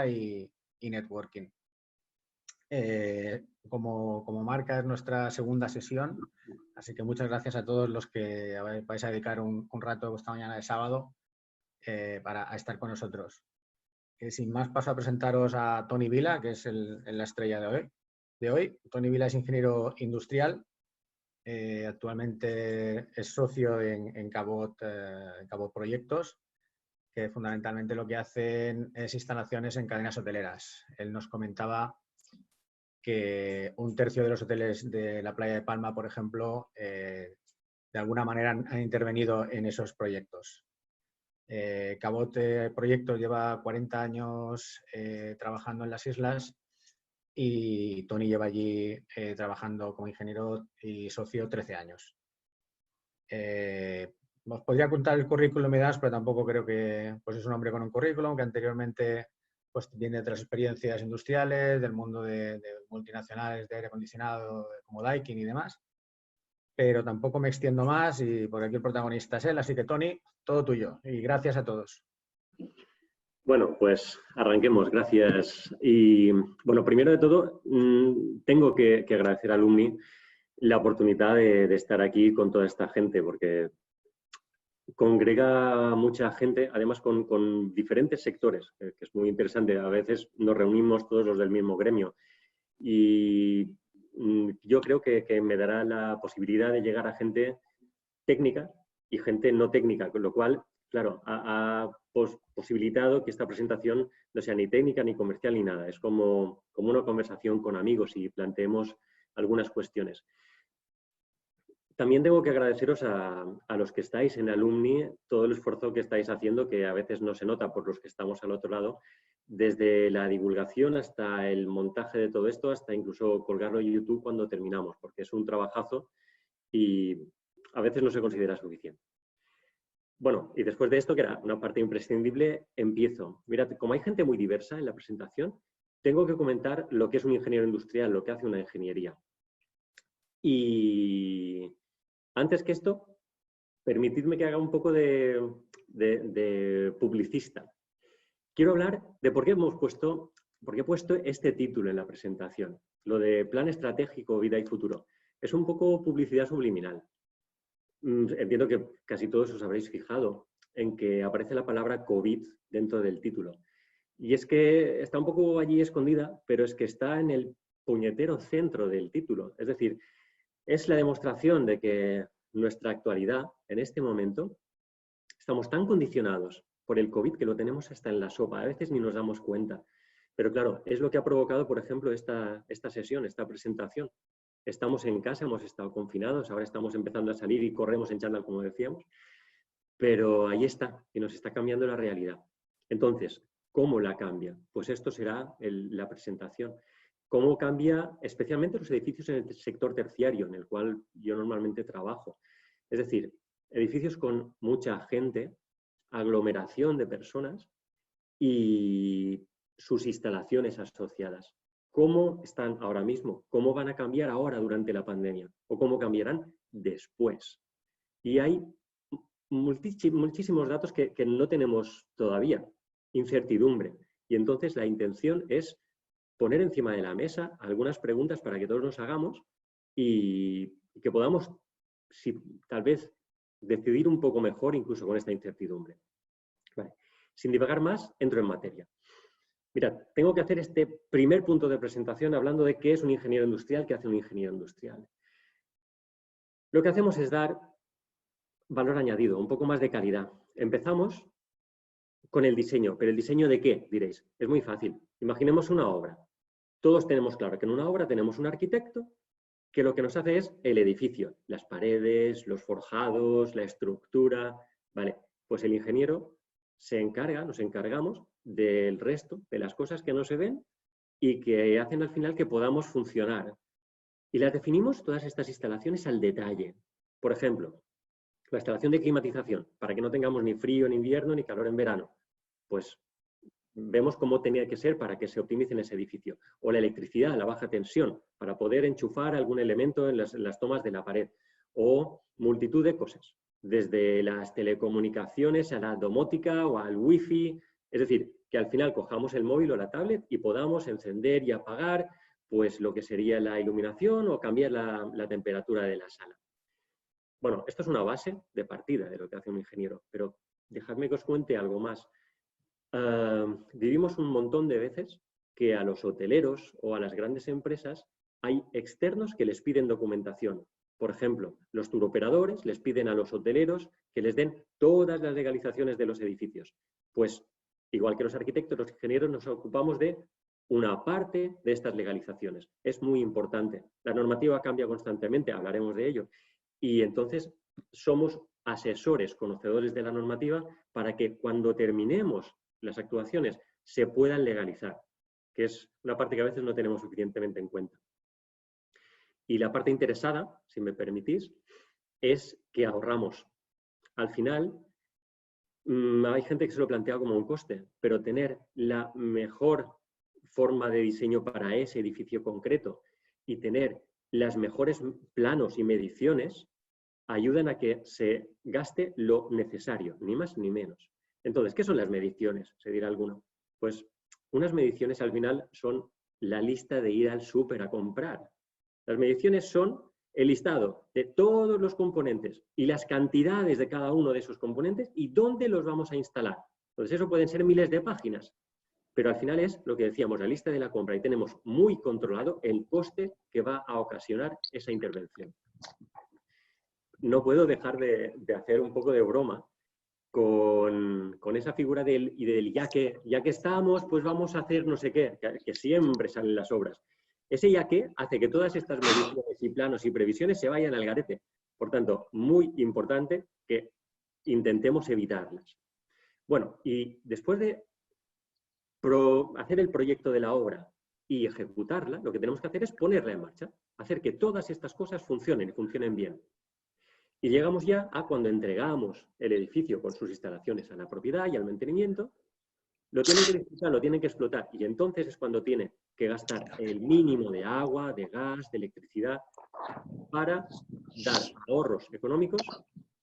y networking. Como marca es nuestra segunda sesión, así que muchas gracias a todos los que vais a dedicar un rato esta mañana de sábado para estar con nosotros. Sin más, paso a presentaros a Toni Vila, que es la estrella de hoy. Toni Vila es ingeniero industrial, actualmente es socio en Cabot Proyectos, que fundamentalmente lo que hacen es instalaciones en cadenas hoteleras. Él nos comentaba que 1/3 de los hoteles de la playa de Palma, por ejemplo, de alguna manera han intervenido en esos proyectos. Cabot Proyectos lleva 40 años trabajando en las islas y Toni lleva allí trabajando como ingeniero y socio 13 años. Os podría contar el currículum pero tampoco creo que pues es un hombre con un currículum que anteriormente pues viene de otras experiencias industriales, del mundo de multinacionales de aire acondicionado como Daikin y demás. Pero tampoco me extiendo más y por aquí el protagonista es él. Así que, Toni, todo tuyo. Y gracias a todos. Bueno, pues arranquemos. Gracias. Y bueno, primero de todo, tengo que agradecer a Alumni la oportunidad de estar aquí con toda esta gente, porque congrega mucha gente, además con diferentes sectores, que es muy interesante. A veces nos reunimos todos los del mismo gremio y yo creo que me dará la posibilidad de llegar a gente técnica y gente no técnica, con lo cual, claro, ha posibilitado que esta presentación no sea ni técnica ni comercial ni nada. Es como una conversación con amigos y planteemos algunas cuestiones. También tengo que agradeceros a los que estáis en Alumni todo el esfuerzo que estáis haciendo, que a veces no se nota por los que estamos al otro lado, desde la divulgación hasta el montaje de todo esto, hasta incluso colgarlo en YouTube cuando terminamos, porque es un trabajazo y a veces no se considera suficiente. Bueno, y después de esto, que era una parte imprescindible, empiezo. Mirad, como hay gente muy diversa en la presentación, tengo que comentar lo que es un ingeniero industrial, lo que hace una ingeniería. Y antes que esto, permitidme que haga un poco de publicista. Quiero hablar de por qué he puesto este título en la presentación, lo de Plan Estratégico, Vida y Futuro. Es un poco publicidad subliminal. Entiendo que casi todos os habréis fijado en que aparece la palabra COVID dentro del título. Y es que está un poco allí escondida, pero es que está en el puñetero centro del título. Es decir, es la demostración de que nuestra actualidad, en este momento, estamos tan condicionados por el COVID que lo tenemos hasta en la sopa. A veces ni nos damos cuenta. Pero claro, es lo que ha provocado, por ejemplo, esta sesión, esta presentación. Estamos en casa, hemos estado confinados, ahora estamos empezando a salir y corremos en chándal, como decíamos. Pero ahí está, y nos está cambiando la realidad. Entonces, ¿cómo la cambia? Pues esto será la presentación. ¿Cómo cambia especialmente los edificios en el sector terciario, en el cual yo normalmente trabajo? Es decir, edificios con mucha gente, aglomeración de personas y sus instalaciones asociadas. ¿Cómo están ahora mismo? ¿Cómo van a cambiar ahora durante la pandemia? ¿O cómo cambiarán después? Y hay muchísimos datos que no tenemos todavía, incertidumbre. Y entonces la intención es poner encima de la mesa algunas preguntas para que todos nos hagamos y que podamos, tal vez, decidir un poco mejor incluso con esta incertidumbre. Vale. Sin divagar más, entro en materia. Mirad, tengo que hacer este primer punto de presentación hablando de qué es un ingeniero industrial, qué hace un ingeniero industrial. Lo que hacemos es dar valor añadido, un poco más de calidad. Empezamos con el diseño, pero ¿el diseño de qué? Diréis, es muy fácil. Imaginemos una obra. Todos tenemos claro que en una obra tenemos un arquitecto que lo que nos hace es el edificio, las paredes, los forjados, la estructura. Vale, pues el ingeniero nos encargamos del resto de las cosas que no se ven y que hacen al final que podamos funcionar. Y las definimos todas estas instalaciones al detalle. Por ejemplo, la instalación de climatización, para que no tengamos ni frío en invierno ni calor en verano. Pues vemos cómo tenía que ser para que se optimice en ese edificio. O la electricidad, la baja tensión, para poder enchufar algún elemento en las tomas de la pared. O multitud de cosas, desde las telecomunicaciones a la domótica o al wifi. Es decir, que al final cojamos el móvil o la tablet y podamos encender y apagar pues lo que sería la iluminación o cambiar la temperatura de la sala. Bueno, esto es una base de partida de lo que hace un ingeniero, pero dejadme que os cuente algo más. Vivimos un montón de veces que a los hoteleros o a las grandes empresas hay externos que les piden documentación. Por ejemplo, los turoperadores les piden a los hoteleros que les den todas las legalizaciones de los edificios. Pues, igual que los arquitectos, los ingenieros nos ocupamos de una parte de estas legalizaciones. Es muy importante. La normativa cambia constantemente, hablaremos de ello. Y entonces somos asesores, conocedores de la normativa, para que cuando terminemos las actuaciones se puedan legalizar, que es una parte que a veces no tenemos suficientemente en cuenta. Y la parte interesada, si me permitís, es que ahorramos. Al final, hay gente que se lo plantea como un coste, pero tener la mejor forma de diseño para ese edificio concreto y tener las mejores planos y mediciones ayudan a que se gaste lo necesario, ni más ni menos. Entonces, ¿qué son las mediciones? Se dirá alguno. Pues unas mediciones al final son la lista de ir al súper a comprar. Las mediciones son el listado de todos los componentes y las cantidades de cada uno de esos componentes y dónde los vamos a instalar. Entonces, eso pueden ser miles de páginas, pero al final es lo que decíamos, la lista de la compra, y tenemos muy controlado el coste que va a ocasionar esa intervención. No puedo dejar de hacer un poco de broma con esa figura del ya que estamos, pues vamos a hacer no sé qué, que siempre salen las obras. Ese ya que hace que todas estas mediciones y planos y previsiones se vayan al garete. Por tanto, muy importante que intentemos evitarlas. Bueno, y después de hacer el proyecto de la obra y ejecutarla, lo que tenemos que hacer es ponerla en marcha, hacer que todas estas cosas funcionen y funcionen bien. Y llegamos ya a cuando entregamos el edificio con sus instalaciones a la propiedad y al mantenimiento, lo tienen que disfrutar, lo tienen que explotar, y entonces es cuando tiene que gastar el mínimo de agua, de gas, de electricidad, para dar ahorros económicos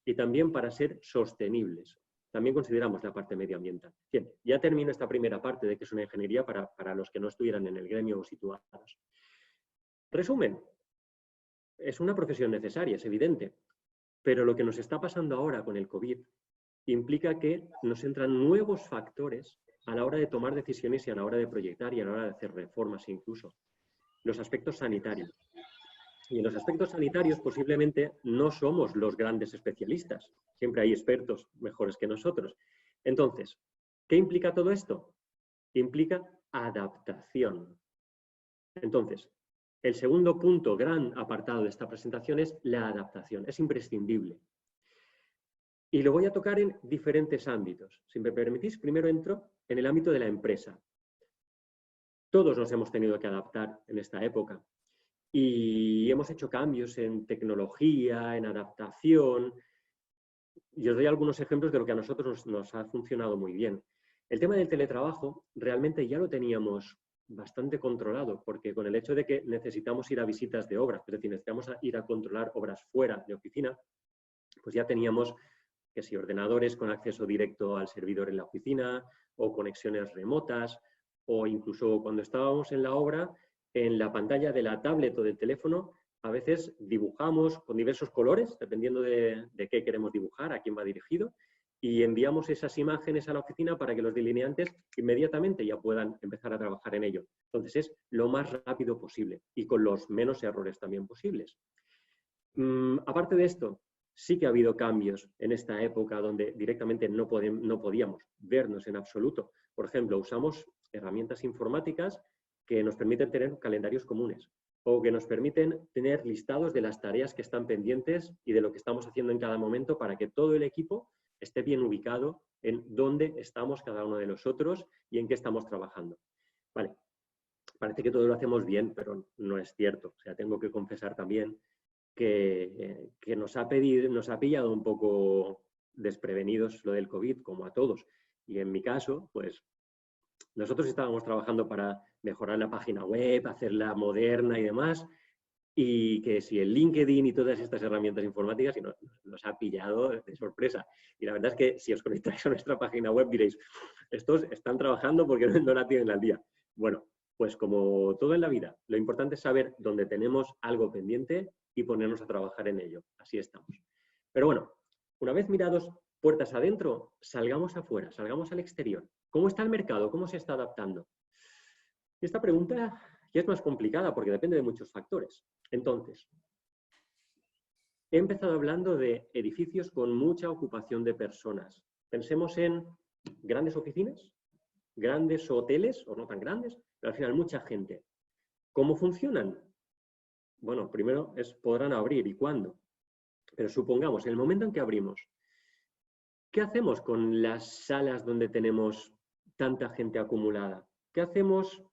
y también para ser sostenibles. También consideramos la parte medioambiental. Bien, ya termino esta primera parte de que es una ingeniería para los que no estuvieran en el gremio o situados. Resumen, es una profesión necesaria, es evidente, pero lo que nos está pasando ahora con el COVID implica que nos entran nuevos factores a la hora de tomar decisiones y a la hora de proyectar y a la hora de hacer reformas incluso. Los aspectos sanitarios. Y en los aspectos sanitarios posiblemente no somos los grandes especialistas. Siempre hay expertos mejores que nosotros. Entonces, ¿qué implica todo esto? Implica adaptación. Entonces, el segundo punto, gran apartado de esta presentación, es la adaptación. Es imprescindible. Y lo voy a tocar en diferentes ámbitos. Si me permitís, primero entro en el ámbito de la empresa. Todos nos hemos tenido que adaptar en esta época y hemos hecho cambios en tecnología, en adaptación. Y os doy algunos ejemplos de lo que a nosotros nos ha funcionado muy bien. El tema del teletrabajo realmente ya lo teníamos bastante controlado, porque con el hecho de que necesitamos ir a visitas de obras, es decir, necesitamos ir a controlar obras fuera de oficina, pues ya teníamos que si ordenadores con acceso directo al servidor en la oficina, o conexiones remotas, o incluso cuando estábamos en la obra, en la pantalla de la tablet o del teléfono, a veces dibujamos con diversos colores, dependiendo de qué queremos dibujar, a quién va dirigido, y enviamos esas imágenes a la oficina para que los delineantes inmediatamente ya puedan empezar a trabajar en ello. Entonces es lo más rápido posible y con los menos errores también posibles. Aparte de esto, sí que ha habido cambios en esta época donde directamente no podíamos vernos en absoluto. Por ejemplo, usamos herramientas informáticas que nos permiten tener calendarios comunes o que nos permiten tener listados de las tareas que están pendientes y de lo que estamos haciendo en cada momento para que todo el equipo esté bien ubicado en dónde estamos cada uno de nosotros y en qué estamos trabajando. Vale, parece que todo lo hacemos bien, pero no es cierto. O sea, tengo que confesar también que nos ha pillado un poco desprevenidos lo del COVID, como a todos. Y en mi caso, pues nosotros estábamos trabajando para mejorar la página web, hacerla moderna y demás, y que si el LinkedIn y todas estas herramientas informáticas y nos ha pillado de sorpresa. Y la verdad es que si os conectáis a nuestra página web diréis, estos están trabajando porque no la tienen al día. Bueno, pues como todo en la vida, lo importante es saber dónde tenemos algo pendiente y ponernos a trabajar en ello. Así estamos. Pero bueno, una vez mirados puertas adentro, salgamos afuera, salgamos al exterior. ¿Cómo está el mercado? ¿Cómo se está adaptando? Esta pregunta ya es más complicada porque depende de muchos factores. Entonces, he empezado hablando de edificios con mucha ocupación de personas. Pensemos en grandes oficinas, grandes hoteles, o no tan grandes, pero al final mucha gente. ¿Cómo funcionan? Bueno, primero podrán abrir y cuándo. Pero supongamos, en el momento en que abrimos, ¿qué hacemos con las salas donde tenemos tanta gente acumulada? ¿Qué hacemos?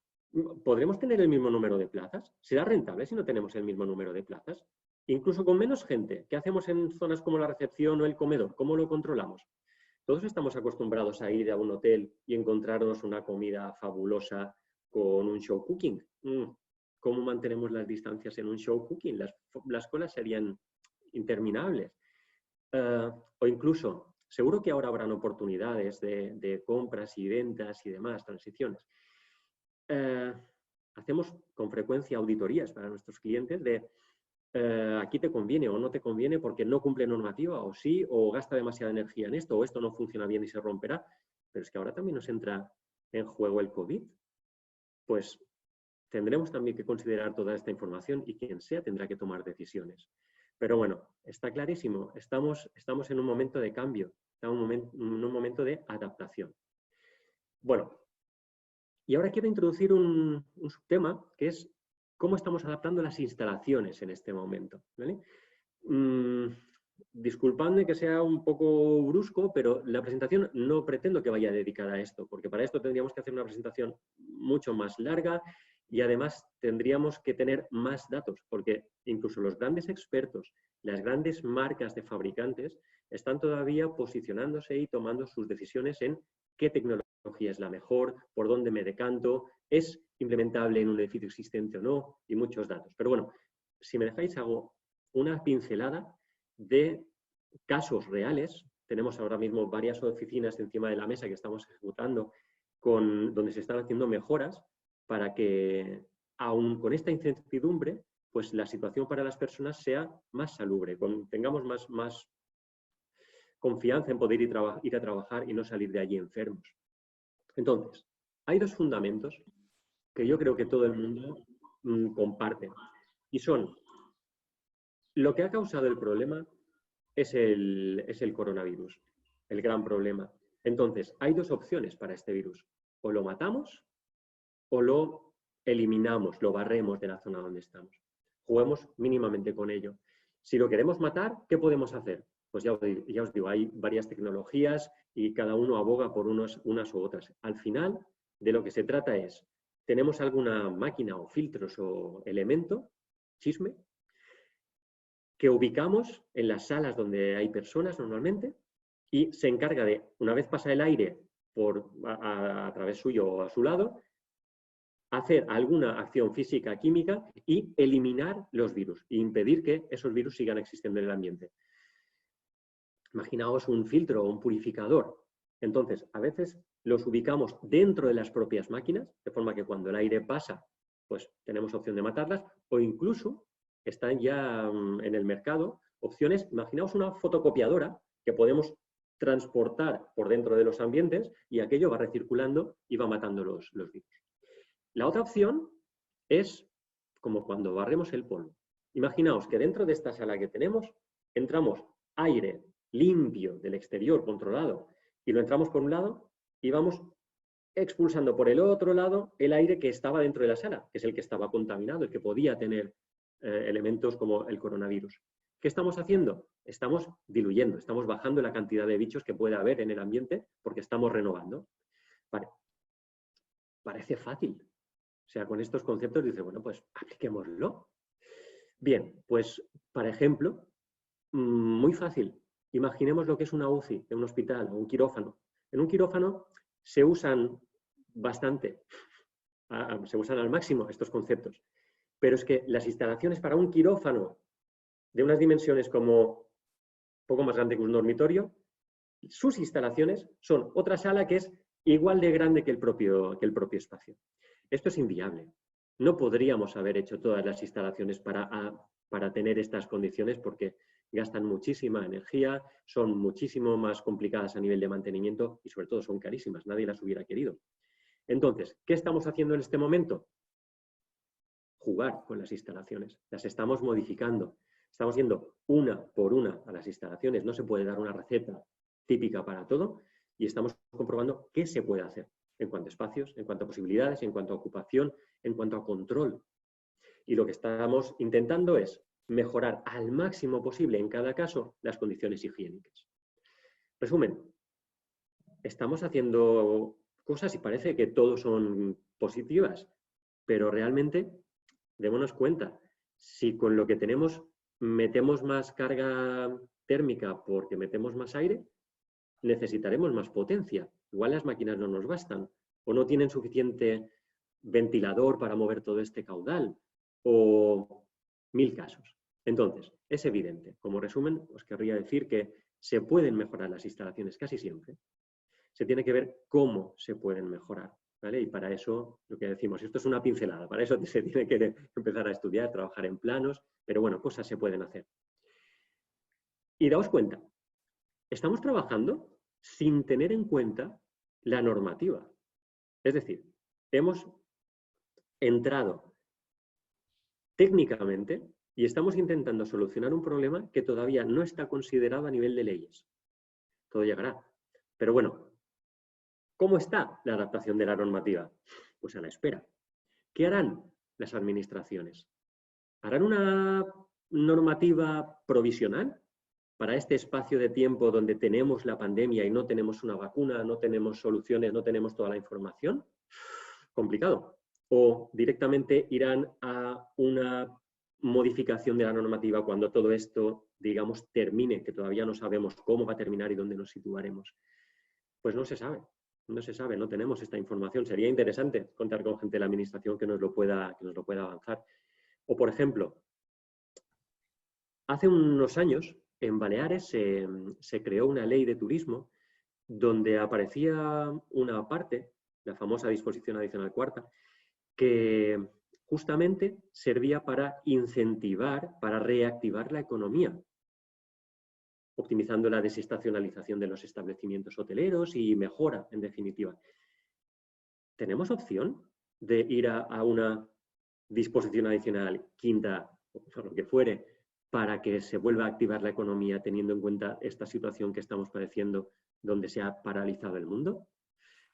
¿Podremos tener el mismo número de plazas? ¿Será rentable si no tenemos el mismo número de plazas? Incluso con menos gente. ¿Qué hacemos en zonas como la recepción o el comedor? ¿Cómo lo controlamos? Todos estamos acostumbrados a ir a un hotel y encontrarnos una comida fabulosa con un show cooking. ¿Cómo mantenemos las distancias en un show cooking? Las colas serían interminables. O incluso, seguro que ahora habrán oportunidades de compras y ventas y demás, transiciones. Hacemos con frecuencia auditorías para nuestros clientes de aquí te conviene o no te conviene porque no cumple normativa o sí, o gasta demasiada energía en esto, o esto no funciona bien y se romperá. Pero es que ahora también nos entra en juego el COVID. Pues tendremos también que considerar toda esta información y quien sea tendrá que tomar decisiones. Pero bueno, está clarísimo, estamos en un momento de cambio, estamos en un momento de adaptación. Bueno, y ahora quiero introducir un subtema que es cómo estamos adaptando las instalaciones en este momento, ¿vale? Disculpadme que sea un poco brusco, pero la presentación no pretendo que vaya dedicada a esto, porque para esto tendríamos que hacer una presentación mucho más larga y además tendríamos que tener más datos, porque incluso los grandes expertos, las grandes marcas de fabricantes, están todavía posicionándose y tomando sus decisiones en qué tecnología es la mejor, por dónde me decanto, es implementable en un edificio existente o no, y muchos datos. Pero bueno, si me dejáis hago una pincelada de casos reales. Tenemos ahora mismo varias oficinas encima de la mesa que estamos ejecutando donde se están haciendo mejoras para que, aún con esta incertidumbre, pues la situación para las personas sea más salubre, tengamos más confianza en poder ir a trabajar y no salir de allí enfermos. Entonces, hay dos fundamentos que yo creo que todo el mundo comparte y son: lo que ha causado el problema es el coronavirus, el gran problema. Entonces, hay dos opciones para este virus: o lo matamos o lo eliminamos, lo barremos de la zona donde estamos. Juguemos mínimamente con ello. Si lo queremos matar, ¿qué podemos hacer? Pues ya os digo, hay varias tecnologías y cada uno aboga por unas u otras. Al final, de lo que se trata es, tenemos alguna máquina o filtros o elemento, chisme, que ubicamos en las salas donde hay personas normalmente y se encarga de, una vez pasa el aire a través suyo o a su lado, hacer alguna acción física, química y eliminar los virus e impedir que esos virus sigan existiendo en el ambiente. Imaginaos un filtro o un purificador. Entonces, a veces los ubicamos dentro de las propias máquinas, de forma que cuando el aire pasa, pues tenemos opción de matarlas, o incluso están ya en el mercado opciones. Imaginaos una fotocopiadora que podemos transportar por dentro de los ambientes y aquello va recirculando y va matando los virus. La otra opción es como cuando barremos el polvo. Imaginaos que dentro de esta sala que tenemos entramos aire limpio del exterior, controlado, y lo entramos por un lado y vamos expulsando por el otro lado el aire que estaba dentro de la sala, que es el que estaba contaminado, el que podía tener elementos como el coronavirus. ¿Qué estamos haciendo? Estamos diluyendo, estamos bajando la cantidad de bichos que puede haber en el ambiente porque estamos renovando. Vale. Parece fácil. O sea, con estos conceptos dice, bueno, pues apliquémoslo. Bien, pues, por ejemplo, muy fácil. Imaginemos lo que es una UCI en un hospital o un quirófano. En un quirófano se usan bastante, se usan al máximo estos conceptos. Pero es que las instalaciones para un quirófano de unas dimensiones como poco más grande que un dormitorio, sus instalaciones son otra sala que es igual de grande que el propio espacio. Esto es inviable. No podríamos haber hecho todas las instalaciones para tener estas condiciones porque gastan muchísima energía, son muchísimo más complicadas a nivel de mantenimiento y sobre todo son carísimas. Nadie las hubiera querido. Entonces, ¿qué estamos haciendo en este momento? Jugar con las instalaciones. Las estamos modificando. Estamos yendo una por una a las instalaciones. No se puede dar una receta típica para todo y estamos comprobando qué se puede hacer en cuanto a espacios, en cuanto a posibilidades, en cuanto a ocupación, en cuanto a control. Y lo que estamos intentando es mejorar al máximo posible en cada caso las condiciones higiénicas. Resumen, estamos haciendo cosas y parece que todo son positivas, pero realmente démonos cuenta, si con lo que tenemos metemos más carga térmica porque metemos más aire, necesitaremos más potencia. Igual las máquinas no nos bastan o no tienen suficiente ventilador para mover todo este caudal o 1000 casos. Entonces, es evidente. Como resumen, os querría decir que se pueden mejorar las instalaciones casi siempre. Se tiene que ver cómo se pueden mejorar, ¿vale? Y para eso, lo que decimos, esto es una pincelada, para eso se tiene que empezar a estudiar, trabajar en planos, pero bueno, cosas se pueden hacer. Y daos cuenta, estamos trabajando sin tener en cuenta la normativa. Es decir, hemos entrado técnicamente y estamos intentando solucionar un problema que todavía no está considerado a nivel de leyes. Todo llegará. Pero bueno, ¿cómo está la adaptación de la normativa? Pues a la espera. ¿Qué harán las administraciones? ¿Harán una normativa provisional para este espacio de tiempo donde tenemos la pandemia y no tenemos una vacuna, no tenemos soluciones, no tenemos toda la información? Complicado. O directamente irán a una modificación de la normativa cuando todo esto, digamos, termine, que todavía no sabemos cómo va a terminar y dónde nos situaremos. Pues no se sabe. No se sabe, no tenemos esta información. Sería interesante contar con gente de la administración que nos lo pueda avanzar. O, por ejemplo, hace unos años en Baleares se creó una ley de turismo donde aparecía una parte, la famosa disposición adicional cuarta, que justamente servía para incentivar, para reactivar la economía, optimizando la desestacionalización de los establecimientos hoteleros y mejora, en definitiva. ¿Tenemos opción de ir a una disposición adicional quinta, o lo que fuere, para que se vuelva a activar la economía teniendo en cuenta esta situación que estamos padeciendo donde se ha paralizado el mundo?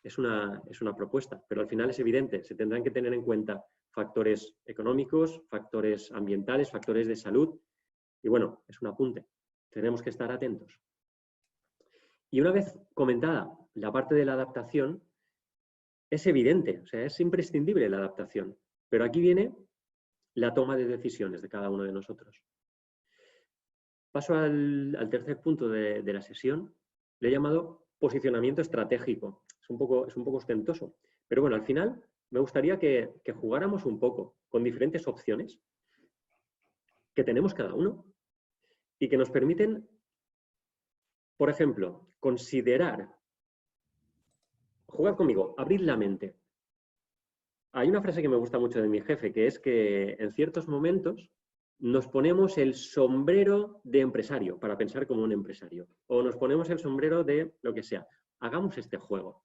Es una propuesta, pero al final es evidente, se tendrán que tener en cuenta factores económicos, factores ambientales, factores de salud y bueno, es un apunte. Tenemos que estar atentos. Y una vez comentada la parte de la adaptación, es evidente, o sea, es imprescindible la adaptación. Pero aquí viene la toma de decisiones de cada uno de nosotros. Paso al tercer punto de la sesión. Le he llamado posicionamiento estratégico. Es un poco ostentoso. Pero bueno, al final me gustaría que jugáramos un poco con diferentes opciones que tenemos cada uno y que nos permiten, por ejemplo, jugar conmigo, abrir la mente. Hay una frase que me gusta mucho de mi jefe, que es que en ciertos momentos nos ponemos el sombrero de empresario para pensar como un empresario. O nos ponemos el sombrero de lo que sea. Hagamos este juego.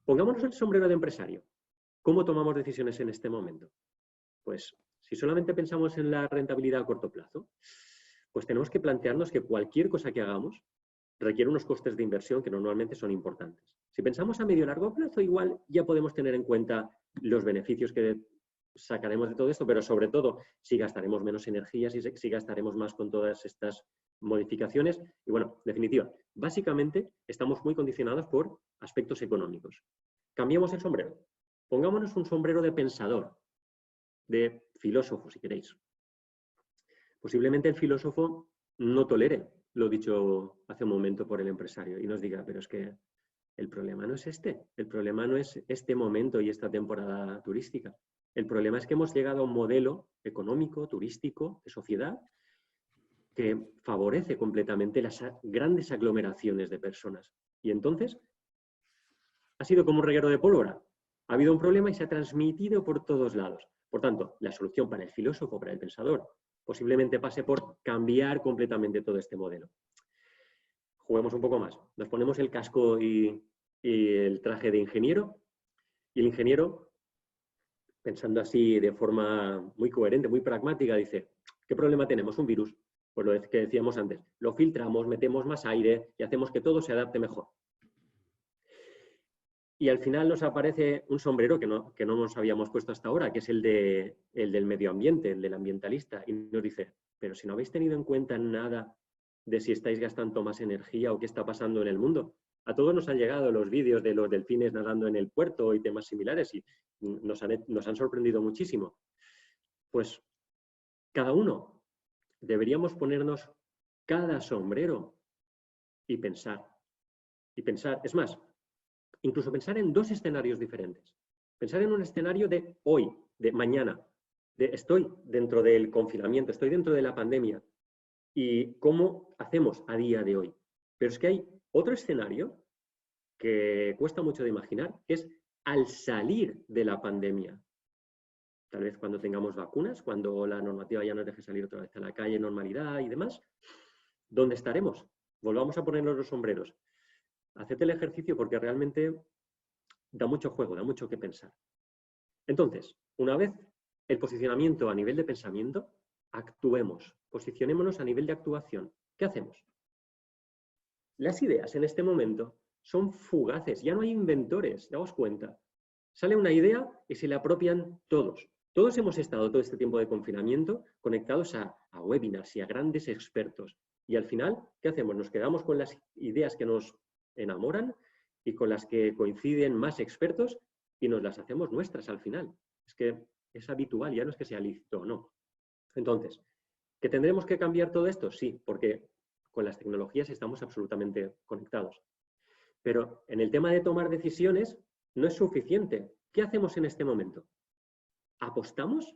Pongámonos el sombrero de empresario. ¿Cómo tomamos decisiones en este momento? Pues si solamente pensamos en la rentabilidad a corto plazo, pues tenemos que plantearnos que cualquier cosa que hagamos requiere unos costes de inversión que normalmente son importantes. Si pensamos a medio y largo plazo, igual ya podemos tener en cuenta los beneficios que sacaremos de todo esto, pero sobre todo si gastaremos menos energía, si gastaremos más con todas estas modificaciones. Y bueno, en definitiva, básicamente estamos muy condicionados por aspectos económicos. Cambiemos el sombrero. Pongámonos un sombrero de pensador, de filósofo, si queréis. Posiblemente el filósofo no tolere lo dicho hace un momento por el empresario y nos diga, pero es que el problema no es este, el problema no es este momento y esta temporada turística, El problema es que hemos llegado a un modelo económico, turístico, de sociedad, que favorece completamente las grandes aglomeraciones de personas. Y entonces ha sido como un reguero de pólvora. Ha habido un problema y se ha transmitido por todos lados. Por tanto, la solución para el filósofo, para el pensador, posiblemente pase por cambiar completamente todo este modelo. Juguemos un poco más. Nos ponemos el casco y el traje de ingeniero, y el ingeniero, pensando así de forma muy coherente, muy pragmática, dice, ¿qué problema tenemos? Un virus. Pues lo que decíamos antes, lo filtramos, metemos más aire y hacemos que todo se adapte mejor. Y al final nos aparece un sombrero que no nos habíamos puesto hasta ahora, que es el del medio ambiente, el del ambientalista, y nos dice, pero si no habéis tenido en cuenta nada de si estáis gastando más energía o qué está pasando en el mundo. A todos nos han llegado los vídeos de los delfines nadando en el puerto y temas similares y nos han sorprendido muchísimo. Pues cada uno deberíamos ponernos cada sombrero y pensar. Y pensar, es más, incluso pensar en dos escenarios diferentes. Pensar en un escenario de hoy, de mañana, de estoy dentro del confinamiento, estoy dentro de la pandemia y cómo hacemos a día de hoy. Pero es que hay otro escenario que cuesta mucho de imaginar, que es al salir de la pandemia. Tal vez cuando tengamos vacunas, cuando la normativa ya nos deje salir otra vez a la calle, normalidad y demás, ¿dónde estaremos? Volvamos a ponernos los sombreros. Haced el ejercicio porque realmente da mucho juego, da mucho que pensar. Entonces, una vez el posicionamiento a nivel de pensamiento, actuemos, posicionémonos a nivel de actuación. ¿Qué hacemos? Las ideas en este momento son fugaces, ya no hay inventores, daos cuenta. Sale una idea y se la apropian todos. Todos hemos estado todo este tiempo de confinamiento conectados a webinars y a grandes expertos. Y al final, ¿qué hacemos? Nos quedamos con las ideas que nos enamoran y con las que coinciden más expertos y nos las hacemos nuestras al final. Es que es habitual, ya no es que sea lícito o no. Entonces, ¿que tendremos que cambiar todo esto? Sí, porque con las tecnologías estamos absolutamente conectados. Pero en el tema de tomar decisiones no es suficiente. ¿Qué hacemos en este momento? ¿Apostamos?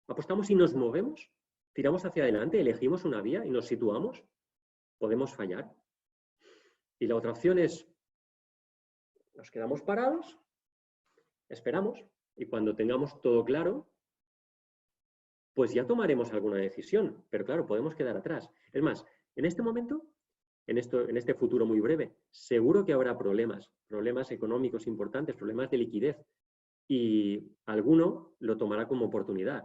¿Apostamos y nos movemos? ¿Tiramos hacia adelante, elegimos una vía y nos situamos? ¿Podemos fallar? Y la otra opción es, nos quedamos parados, esperamos, y cuando tengamos todo claro, pues ya tomaremos alguna decisión. Pero claro, podemos quedar atrás. Es más, en este momento, en este futuro muy breve, seguro que habrá problemas económicos importantes, problemas de liquidez, y alguno lo tomará como oportunidad.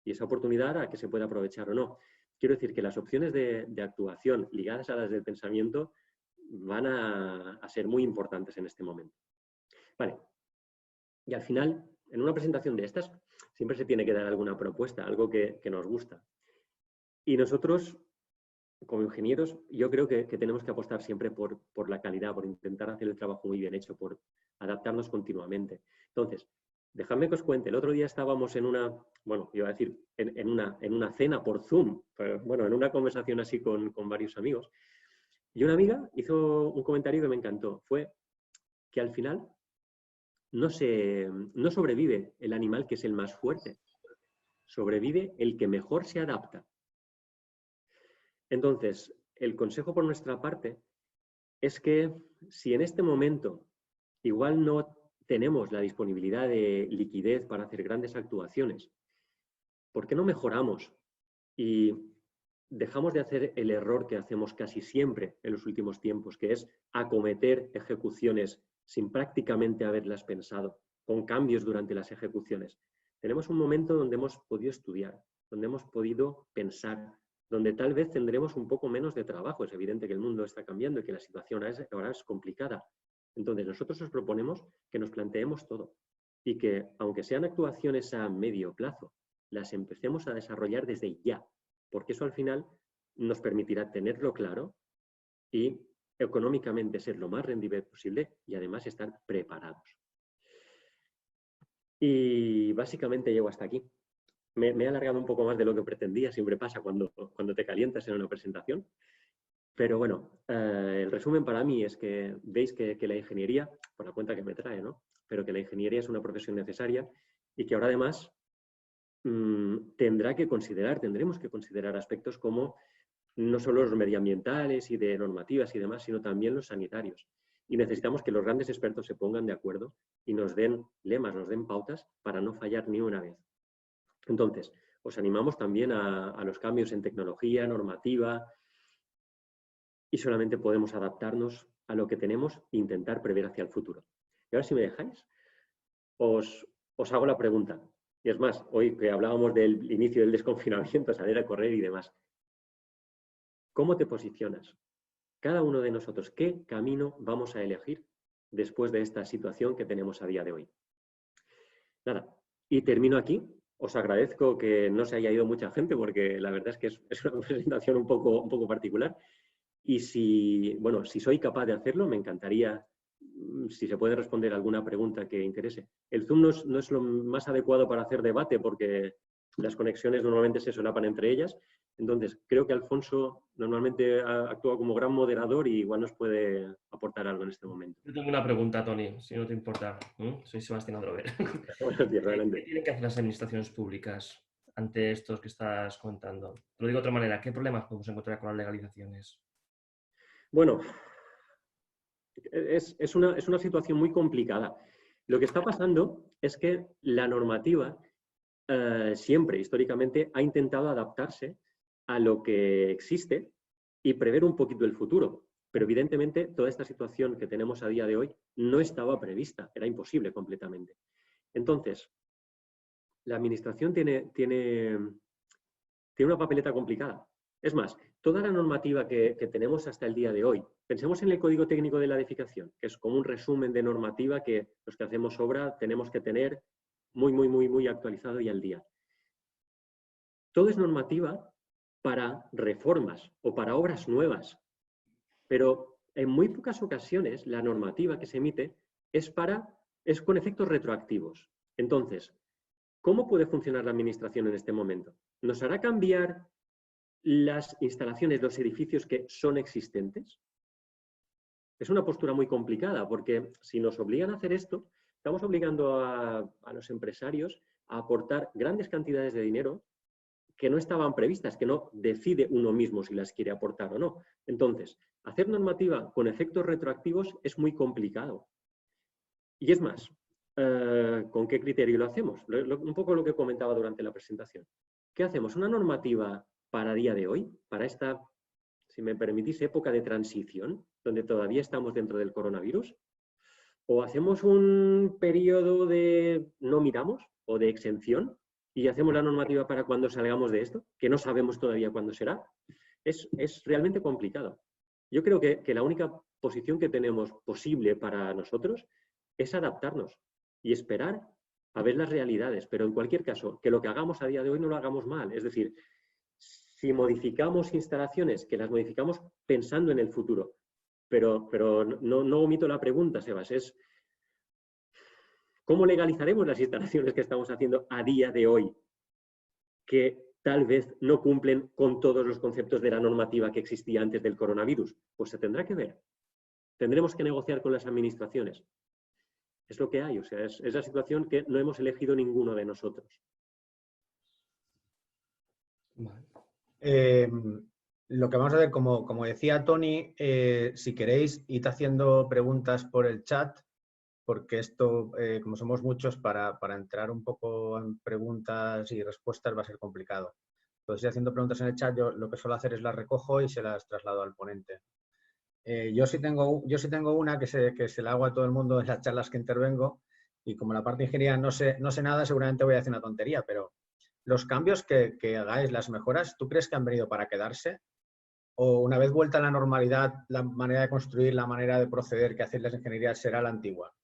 Y esa oportunidad hará que se pueda aprovechar o no. Quiero decir que las opciones de actuación ligadas a las del pensamiento van a ser muy importantes en este momento. Vale. Y al final, en una presentación de estas, siempre se tiene que dar alguna propuesta, algo que nos gusta. Y nosotros, como ingenieros, yo creo que tenemos que apostar siempre por la calidad, por intentar hacer el trabajo muy bien hecho, por adaptarnos continuamente. Entonces, dejadme que os cuente. El otro día estábamos en una, bueno, iba a decir, en una cena por Zoom, pero, bueno, en una conversación así con varios amigos. Y una amiga hizo un comentario que me encantó. Fue que al final no sobrevive el animal que es el más fuerte. Sobrevive el que mejor se adapta. Entonces, el consejo por nuestra parte es que si en este momento igual no tenemos la disponibilidad de liquidez para hacer grandes actuaciones, ¿por qué no mejoramos y dejamos de hacer el error que hacemos casi siempre en los últimos tiempos, que es acometer ejecuciones sin prácticamente haberlas pensado, con cambios durante las ejecuciones? Tenemos un momento donde hemos podido estudiar, donde hemos podido pensar, donde tal vez tendremos un poco menos de trabajo. Es evidente que el mundo está cambiando y que la situación ahora es complicada. Entonces, nosotros os proponemos que nos planteemos todo y que, aunque sean actuaciones a medio plazo, las empecemos a desarrollar desde ya, porque eso al final nos permitirá tenerlo claro y económicamente ser lo más rendible posible y además estar preparados. Y básicamente llego hasta aquí. Me he alargado un poco más de lo que pretendía, siempre pasa cuando te calientas en una presentación. Pero bueno, el resumen para mí es que veis que la ingeniería, por la cuenta que me trae, ¿no? Pero que la ingeniería es una profesión necesaria y que ahora además tendremos que considerar aspectos como no solo los medioambientales y de normativas y demás, sino también los sanitarios. Y necesitamos que los grandes expertos se pongan de acuerdo y nos den lemas, nos den pautas para no fallar ni una vez. Entonces, os animamos también a los cambios en tecnología, normativa, y solamente podemos adaptarnos a lo que tenemos e intentar prever hacia el futuro. Y ahora, si me dejáis, os hago la pregunta. Y es más, hoy que hablábamos del inicio del desconfinamiento, salir a correr y demás, ¿cómo te posicionas? Cada uno de nosotros, ¿qué camino vamos a elegir después de esta situación que tenemos a día de hoy? Nada, y termino aquí. Os agradezco que no se haya ido mucha gente porque la verdad es que es una presentación un poco particular. Y si soy capaz de hacerlo, me encantaría, si se puede responder alguna pregunta que interese. El Zoom no es lo más adecuado para hacer debate porque las conexiones normalmente se solapan entre ellas. Entonces, creo que Alfonso normalmente actúa como gran moderador y igual nos puede aportar algo en este momento. Yo tengo una pregunta, Toni, si no te importa. Soy Sebastián Adrover. Buenos días, adelante. ¿Qué tienen que hacer las administraciones públicas ante estos que estás contando? Te lo digo de otra manera, ¿qué problemas podemos encontrar con las legalizaciones? Bueno, es una situación muy complicada. Lo que está pasando es que la normativa siempre, históricamente, ha intentado adaptarse a lo que existe y prever un poquito el futuro. Pero evidentemente toda esta situación que tenemos a día de hoy no estaba prevista, era imposible completamente. Entonces, la administración tiene una papeleta complicada. Es más, toda la normativa que tenemos hasta el día de hoy, pensemos en el Código Técnico de la Edificación, que es como un resumen de normativa que los que hacemos obra tenemos que tener muy actualizado y al día. Todo es normativa para reformas o para obras nuevas, pero en muy pocas ocasiones la normativa que se emite es con efectos retroactivos. Entonces, ¿cómo puede funcionar la administración en este momento? ¿Nos hará cambiar las instalaciones, los edificios que son existentes? Es una postura muy complicada porque si nos obligan a hacer esto, estamos obligando a los empresarios a aportar grandes cantidades de dinero que no estaban previstas, que no decide uno mismo si las quiere aportar o no. Entonces, hacer normativa con efectos retroactivos es muy complicado. Y es más, ¿con qué criterio lo hacemos? Un poco lo que comentaba durante la presentación. ¿Qué hacemos? ¿Una normativa para día de hoy, para esta, si me permitís, época de transición, donde todavía estamos dentro del coronavirus? ¿O hacemos un periodo de no miramos o de exención y hacemos la normativa para cuando salgamos de esto, que no sabemos todavía cuándo será? Es realmente complicado. Yo creo que la única posición que tenemos posible para nosotros es adaptarnos y esperar a ver las realidades, pero en cualquier caso, que lo que hagamos a día de hoy no lo hagamos mal. Es decir, si modificamos instalaciones, que las modificamos pensando en el futuro. Pero no omito la pregunta, Sebas, es ¿cómo legalizaremos las instalaciones que estamos haciendo a día de hoy que tal vez no cumplen con todos los conceptos de la normativa que existía antes del coronavirus? Pues se tendrá que ver. Tendremos que negociar con las administraciones. Es lo que hay, o sea, es la situación que no hemos elegido ninguno de nosotros. Lo que vamos a ver, como decía Toni, si queréis, id haciendo preguntas por el chat, porque esto, como somos muchos, para entrar un poco en preguntas y respuestas va a ser complicado. Entonces, haciendo preguntas en el chat, yo lo que suelo hacer es las recojo y se las traslado al ponente. Yo sí tengo una que se la hago a todo el mundo en las charlas que intervengo, y como la parte de ingeniería no sé nada, seguramente voy a decir una tontería, pero los cambios que hagáis, las mejoras, ¿tú crees que han venido para quedarse? ¿O una vez vuelta a la normalidad, la manera de construir, la manera de proceder que hacéis las ingenierías será la antigua,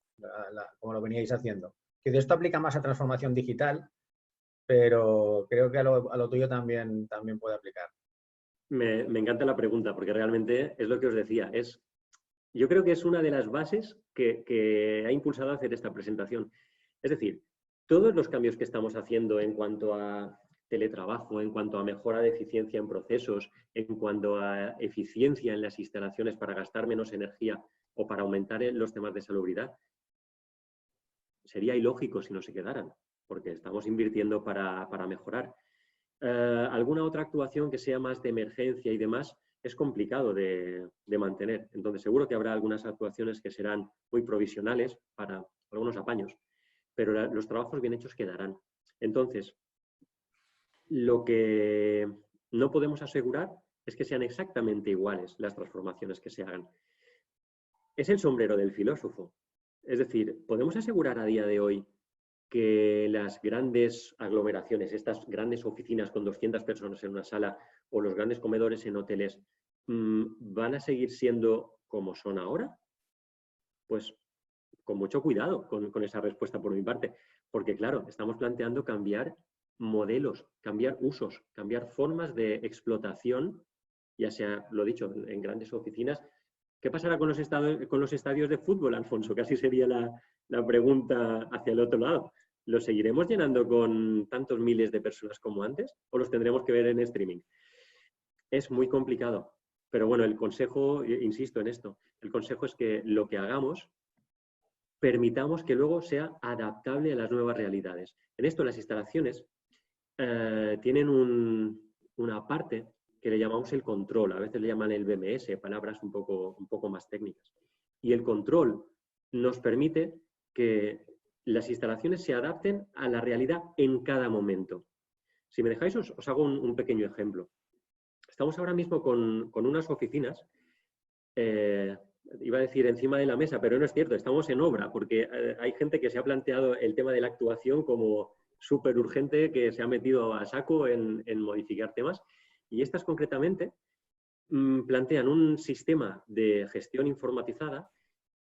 como lo veníais haciendo? Que esto aplica más a transformación digital, pero creo que a lo tuyo también puede aplicar. Me encanta la pregunta porque realmente es lo que os decía. Yo creo que es una de las bases que ha impulsado a hacer esta presentación. Es decir, todos los cambios que estamos haciendo en cuanto a teletrabajo, en cuanto a mejora de eficiencia en procesos, en cuanto a eficiencia en las instalaciones para gastar menos energía o para aumentar los temas de salubridad, sería ilógico si no se quedaran. porque estamos invirtiendo para mejorar. Alguna otra actuación que sea más de emergencia y demás es complicado de mantener. Entonces, seguro que habrá algunas actuaciones que serán muy provisionales para algunos apaños, pero los trabajos bien hechos quedarán. Entonces, lo que no podemos asegurar es que sean exactamente iguales las transformaciones que se hagan. Es el sombrero del filósofo. Es decir, ¿podemos asegurar a día de hoy que las grandes aglomeraciones, estas grandes oficinas con 200 personas en una sala o los grandes comedores en hoteles van a seguir siendo como son ahora? Pues con mucho cuidado con esa respuesta por mi parte, porque claro, estamos planteando cambiar modelos, cambiar usos, cambiar formas de explotación, ya sea, lo dicho, en grandes oficinas. ¿Qué pasará con los estadios de fútbol, Alfonso? Casi sería la pregunta hacia el otro lado. ¿Los seguiremos llenando con tantos miles de personas como antes o los tendremos que ver en streaming? Es muy complicado, pero bueno, el consejo, insisto en esto, el consejo es que lo que hagamos permitamos que luego sea adaptable a las nuevas realidades. En esto las instalaciones tienen una parte que le llamamos el control, a veces le llaman el BMS, palabras un poco más técnicas. Y el control nos permite que las instalaciones se adapten a la realidad en cada momento. Si me dejáis, os hago un pequeño ejemplo. Estamos ahora mismo con unas oficinas, iba a decir encima de la mesa, pero no es cierto, estamos en obra, porque hay gente que se ha planteado el tema de la actuación como súper urgente, que se ha metido a saco en modificar temas. Y estas concretamente plantean un sistema de gestión informatizada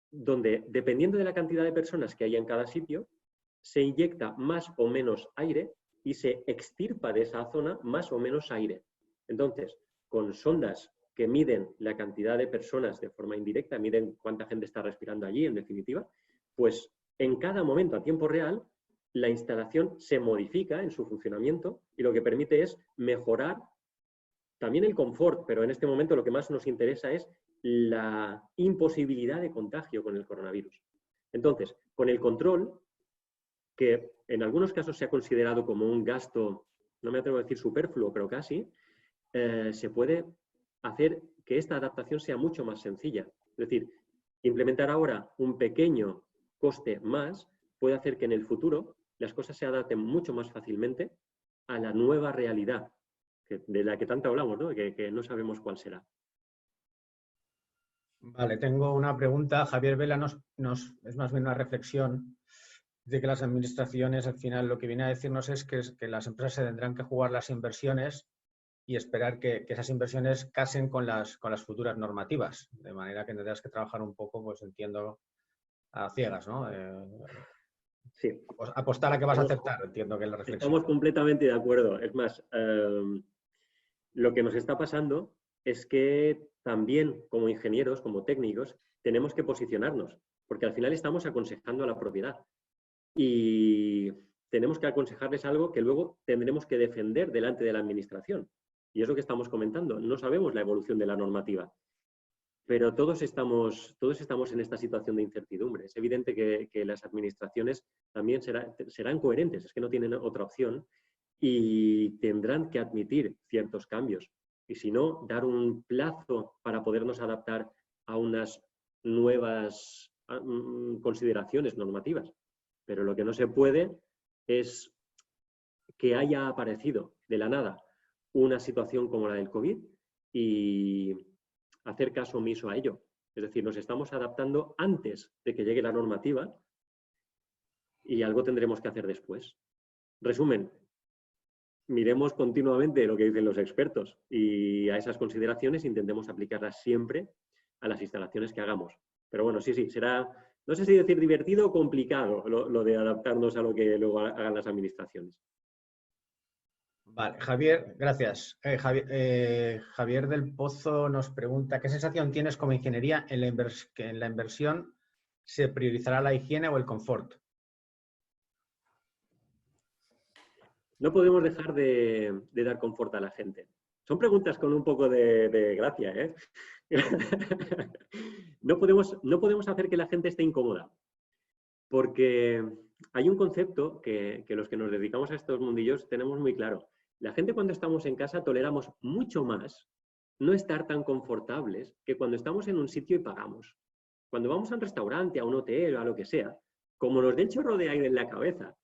donde, dependiendo de la cantidad de personas que haya en cada sitio, se inyecta más o menos aire y se extirpa de esa zona más o menos aire. Entonces, con sondas que miden la cantidad de personas de forma indirecta, miden cuánta gente está respirando allí, en definitiva, pues en cada momento, a tiempo real, la instalación se modifica en su funcionamiento y lo que permite es mejorar también el confort, pero en este momento lo que más nos interesa es la imposibilidad de contagio con el coronavirus. Entonces, con el control, que en algunos casos se ha considerado como un gasto, no me atrevo a decir superfluo, pero casi, se puede hacer que esta adaptación sea mucho más sencilla. Es decir, implementar ahora un pequeño coste más puede hacer que en el futuro las cosas se adapten mucho más fácilmente a la nueva realidad de la que tanto hablamos, ¿no? Que no sabemos cuál será. Vale, tengo una pregunta. Javier Vela es más bien una reflexión de que las administraciones, al final, lo que viene a decirnos es que las empresas se tendrán que jugar las inversiones y esperar que esas inversiones casen con las futuras normativas. De manera que tendrás que trabajar un poco, pues entiendo, a ciegas, ¿no? Sí. Apostar a que vas a aceptar, entiendo que es la reflexión. Estamos completamente de acuerdo. Es más, lo que nos está pasando es que también como ingenieros, como técnicos, tenemos que posicionarnos, porque al final estamos aconsejando a la propiedad y tenemos que aconsejarles algo que luego tendremos que defender delante de la administración. Y es lo que estamos comentando. No sabemos la evolución de la normativa, pero todos estamos en esta situación de incertidumbre. Es evidente que las administraciones también serán coherentes, es que no tienen otra opción y tendrán que admitir ciertos cambios. Y si no, dar un plazo para podernos adaptar a unas nuevas consideraciones normativas. Pero lo que no se puede es que haya aparecido de la nada una situación como la del COVID y hacer caso omiso a ello. Es decir, nos estamos adaptando antes de que llegue la normativa y algo tendremos que hacer después. Resumen, miremos continuamente lo que dicen los expertos y a esas consideraciones intentemos aplicarlas siempre a las instalaciones que hagamos. Pero bueno, sí, será, no sé si decir divertido o complicado lo de adaptarnos a lo que luego hagan las administraciones. Vale, Javier, gracias. Javier del Pozo nos pregunta, ¿qué sensación tienes como ingeniería que en la inversión se priorizará la higiene o el confort? No podemos dejar de dar confort a la gente. Son preguntas con un poco de gracia, ¿eh? No podemos hacer que la gente esté incómoda, porque hay un concepto que los que nos dedicamos a estos mundillos tenemos muy claro. La gente cuando estamos en casa toleramos mucho más no estar tan confortables que cuando estamos en un sitio y pagamos. Cuando vamos a un restaurante, a un hotel o a lo que sea, como nos den chorro de aire en la cabeza,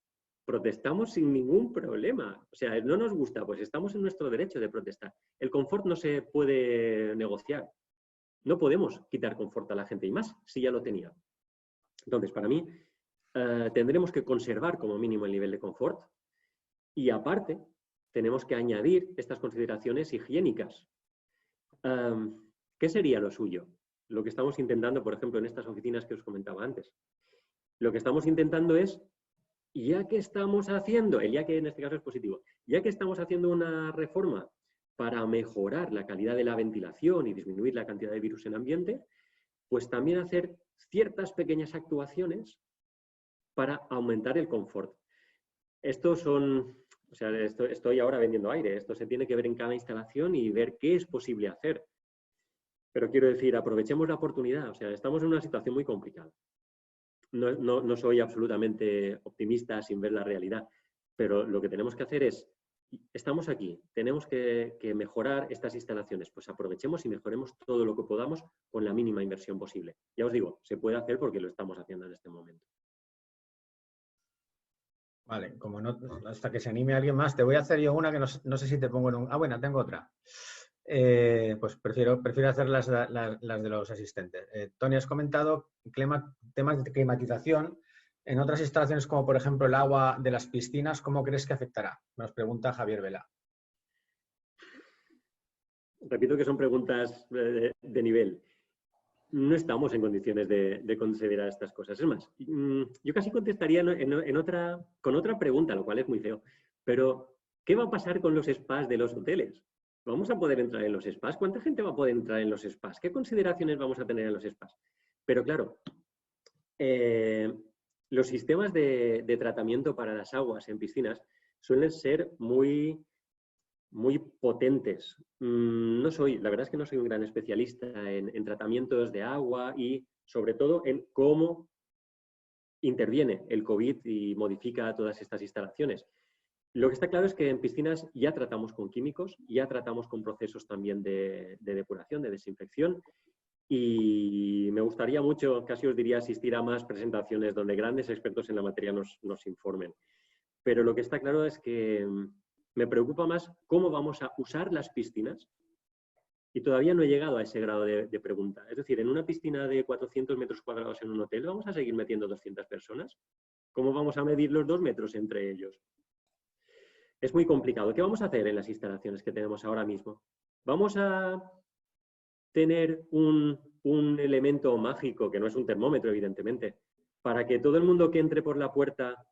protestamos sin ningún problema. O sea, no nos gusta, pues estamos en nuestro derecho de protestar. El confort no se puede negociar. No podemos quitar confort a la gente, y más si ya lo tenía. Entonces, para mí, tendremos que conservar como mínimo el nivel de confort y aparte tenemos que añadir estas consideraciones higiénicas. ¿Qué sería lo suyo? Lo que estamos intentando, por ejemplo, en estas oficinas que os comentaba antes. Lo que estamos intentando es, ya que estamos haciendo, el ya que en este caso es positivo, ya que estamos haciendo una reforma para mejorar la calidad de la ventilación y disminuir la cantidad de virus en ambiente, pues también hacer ciertas pequeñas actuaciones para aumentar el confort. Estos son, o sea, estoy ahora vendiendo aire, esto se tiene que ver en cada instalación y ver qué es posible hacer. Pero quiero decir, aprovechemos la oportunidad, o sea, estamos en una situación muy complicada. No soy absolutamente optimista sin ver la realidad, pero lo que tenemos que hacer es, estamos aquí, tenemos que mejorar estas instalaciones, pues aprovechemos y mejoremos todo lo que podamos con la mínima inversión posible. Ya os digo, se puede hacer porque lo estamos haciendo en este momento. Vale, como no, hasta que se anime alguien más, te voy a hacer yo una que no sé si te pongo en un... Ah, bueno, tengo otra. Pues prefiero hacer las de los asistentes. Tony, has comentado temas de climatización. En otras instalaciones, como por ejemplo el agua de las piscinas, ¿cómo crees que afectará? Nos pregunta Javier Vela. Repito que son preguntas de nivel. No estamos en condiciones de considerar estas cosas. Es más, yo casi contestaría con otra pregunta, lo cual es muy feo. Pero, ¿qué va a pasar con los spas de los hoteles? ¿Vamos a poder entrar en los spas? ¿Cuánta gente va a poder entrar en los spas? ¿Qué consideraciones vamos a tener en los spas? Pero claro, los sistemas de tratamiento para las aguas en piscinas suelen ser muy potentes. La verdad es que no soy un gran especialista en tratamientos de agua y sobre todo en cómo interviene el COVID y modifica todas estas instalaciones. Lo que está claro es que en piscinas ya tratamos con químicos, ya tratamos con procesos también de depuración, de desinfección, y me gustaría mucho, casi os diría, asistir a más presentaciones donde grandes expertos en la materia nos informen. Pero lo que está claro es que me preocupa más cómo vamos a usar las piscinas y todavía no he llegado a ese grado de pregunta. Es decir, en una piscina de 400 metros cuadrados en un hotel, ¿vamos a seguir metiendo 200 personas? ¿Cómo vamos a medir los 2 metros entre ellos? Es muy complicado. ¿Qué vamos a hacer en las instalaciones que tenemos ahora mismo? ¿Vamos a tener un elemento mágico, que no es un termómetro, evidentemente, para que todo el mundo que entre por la puerta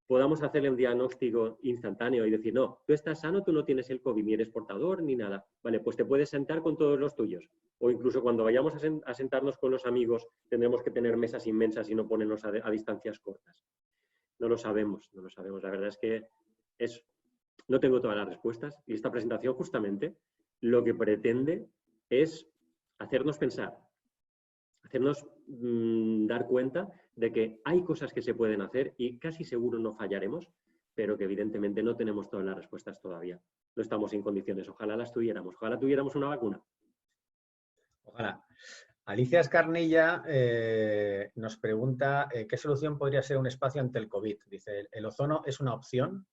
podamos hacerle un diagnóstico instantáneo y decir, no, tú estás sano, tú no tienes el COVID, ni eres portador, ni nada. Vale, pues te puedes sentar con todos los tuyos. O incluso cuando vayamos a sentarnos con los amigos, tendremos que tener mesas inmensas y no ponernos a distancias cortas. No lo sabemos, no lo sabemos. La verdad es que no tengo todas las respuestas y esta presentación justamente lo que pretende es hacernos pensar, hacernos dar cuenta de que hay cosas que se pueden hacer y casi seguro no fallaremos, pero que evidentemente no tenemos todas las respuestas todavía. No estamos en condiciones. Ojalá las tuviéramos. Ojalá tuviéramos una vacuna. Ojalá. Alicia Escarnilla nos pregunta ¿qué solución podría ser un espacio ante el COVID? Dice, ¿el ozono es una opción?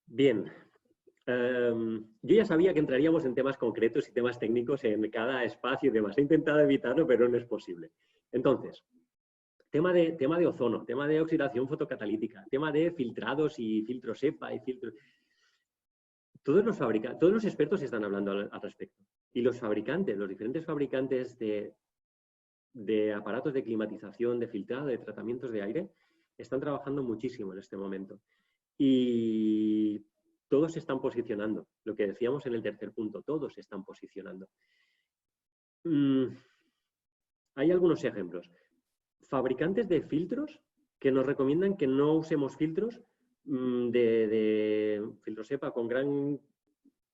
Bien. Yo ya sabía que entraríamos en temas concretos y temas técnicos en cada espacio y demás. He intentado evitarlo, pero no es posible. Entonces, tema de ozono, tema de oxidación fotocatalítica, tema de filtrados y filtros EPA y filtros... Todos los expertos están hablando al respecto. Y los fabricantes, los diferentes fabricantes de aparatos de climatización, de filtrado, de tratamientos de aire, están trabajando muchísimo en este momento. Y todos se están posicionando. Lo que decíamos en el tercer punto, todos se están posicionando. Hay algunos ejemplos. Fabricantes de filtros que nos recomiendan que no usemos filtros de filtros EPA con gran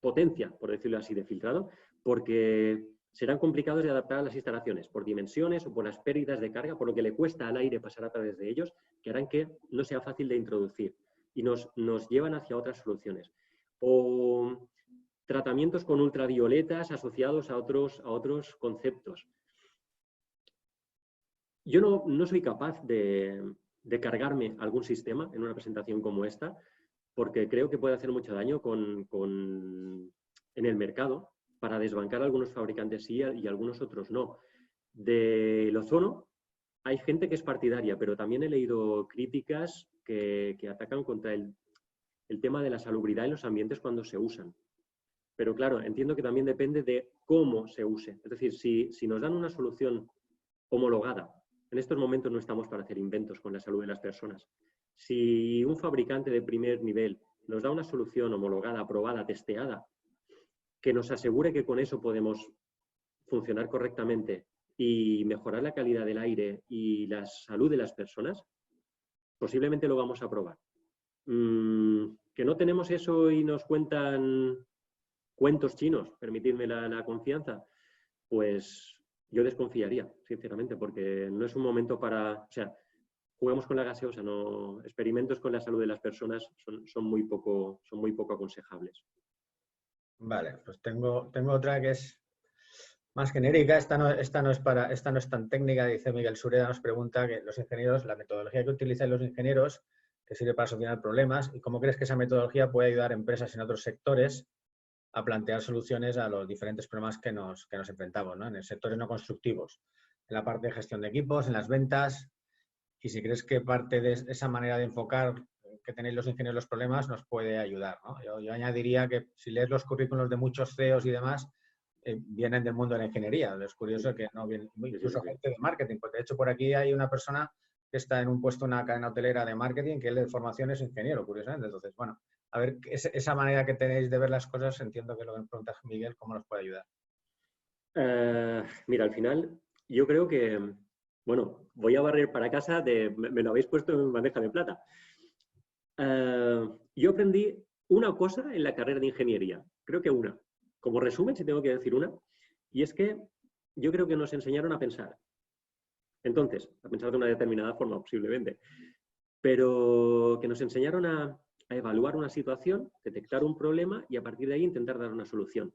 potencia, por decirlo así, de filtrado, porque serán complicados de adaptar a las instalaciones por dimensiones o por las pérdidas de carga, por lo que le cuesta al aire pasar a través de ellos, que harán que no sea fácil de introducir y nos llevan hacia otras soluciones. O tratamientos con ultravioletas asociados a otros conceptos. Yo no soy capaz de cargarme algún sistema en una presentación como esta, porque creo que puede hacer mucho daño en el mercado, para desbancar a algunos fabricantes sí y algunos otros no. Del ozono hay gente que es partidaria, pero también he leído críticas que atacan contra el tema de la salubridad en los ambientes cuando se usan. Pero claro, entiendo que también depende de cómo se use. Es decir, si nos dan una solución homologada, en estos momentos no estamos para hacer inventos con la salud de las personas. Si un fabricante de primer nivel nos da una solución homologada, aprobada, testeada, que nos asegure que con eso podemos funcionar correctamente y mejorar la calidad del aire y la salud de las personas, posiblemente lo vamos a probar. Que no tenemos eso y nos cuentan cuentos chinos, permitidme la confianza, pues yo desconfiaría, sinceramente, porque no es un momento para... O sea, jugamos con la gaseosa, no, experimentos con la salud de las personas son muy poco aconsejables. Vale, pues tengo otra que es más genérica. Esta no es tan técnica. Dice Miguel Sureda, nos pregunta que los ingenieros, la metodología que utilizan los ingenieros, que sirve para solucionar problemas, y cómo crees que esa metodología puede ayudar a empresas en otros sectores a plantear soluciones a los diferentes problemas que nos enfrentamos, ¿no? En sectores no constructivos, en la parte de gestión de equipos, en las ventas, y si crees que parte de esa manera de enfocar que tenéis los ingenieros los problemas nos puede ayudar, ¿no? Yo añadiría que si lees los currículos de muchos CEOs y demás, vienen del mundo de la ingeniería. Es curioso que no vienen, incluso gente de marketing, porque de hecho por aquí hay una persona que está en un puesto en una cadena hotelera de marketing, que él de formación es ingeniero, curiosamente. Entonces, bueno, a ver, esa manera que tenéis de ver las cosas, entiendo que lo que me preguntas, Miguel, ¿cómo nos puede ayudar? Mira, al final, yo creo que, bueno, voy a barrer para casa, me lo habéis puesto en bandeja de plata. Yo aprendí una cosa en la carrera de ingeniería, creo que una. Como resumen, si tengo que decir una, y es que yo creo que nos enseñaron a pensar. Entonces, a pensar de una determinada forma, posiblemente, pero que nos enseñaron a evaluar una situación, detectar un problema y a partir de ahí intentar dar una solución.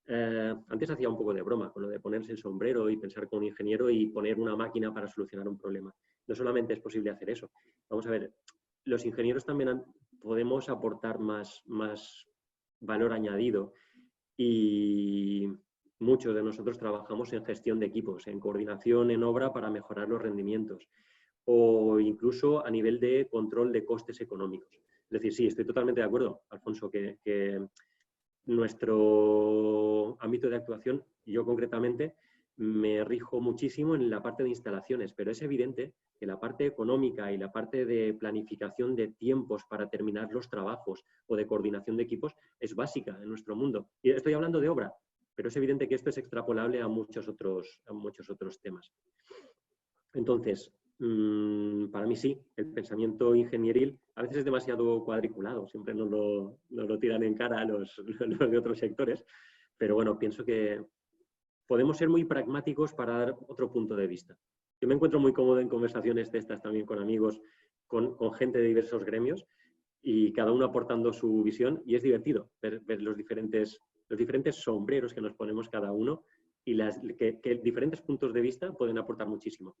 Antes hacía un poco de broma con lo de ponerse el sombrero y pensar como un ingeniero y poner una máquina para solucionar un problema. No solamente es posible hacer eso. Vamos a ver, los ingenieros también podemos aportar más valor añadido y muchos de nosotros trabajamos en gestión de equipos, en coordinación en obra para mejorar los rendimientos o incluso a nivel de control de costes económicos. Es decir, sí, estoy totalmente de acuerdo, Alfonso, que nuestro ámbito de actuación, yo concretamente, me rijo muchísimo en la parte de instalaciones, pero es evidente que la parte económica y la parte de planificación de tiempos para terminar los trabajos o de coordinación de equipos es básica en nuestro mundo. Y estoy hablando de obra, pero es evidente que esto es extrapolable a muchos otros temas. Entonces, para mí sí, el pensamiento ingenieril a veces es demasiado cuadriculado, siempre nos lo tiran en cara los de otros sectores, pero bueno, pienso que podemos ser muy pragmáticos para dar otro punto de vista. Yo me encuentro muy cómodo en conversaciones de estas también con amigos, con gente de diversos gremios y cada uno aportando su visión y es divertido ver los diferentes sombreros que nos ponemos cada uno y que diferentes puntos de vista pueden aportar muchísimo.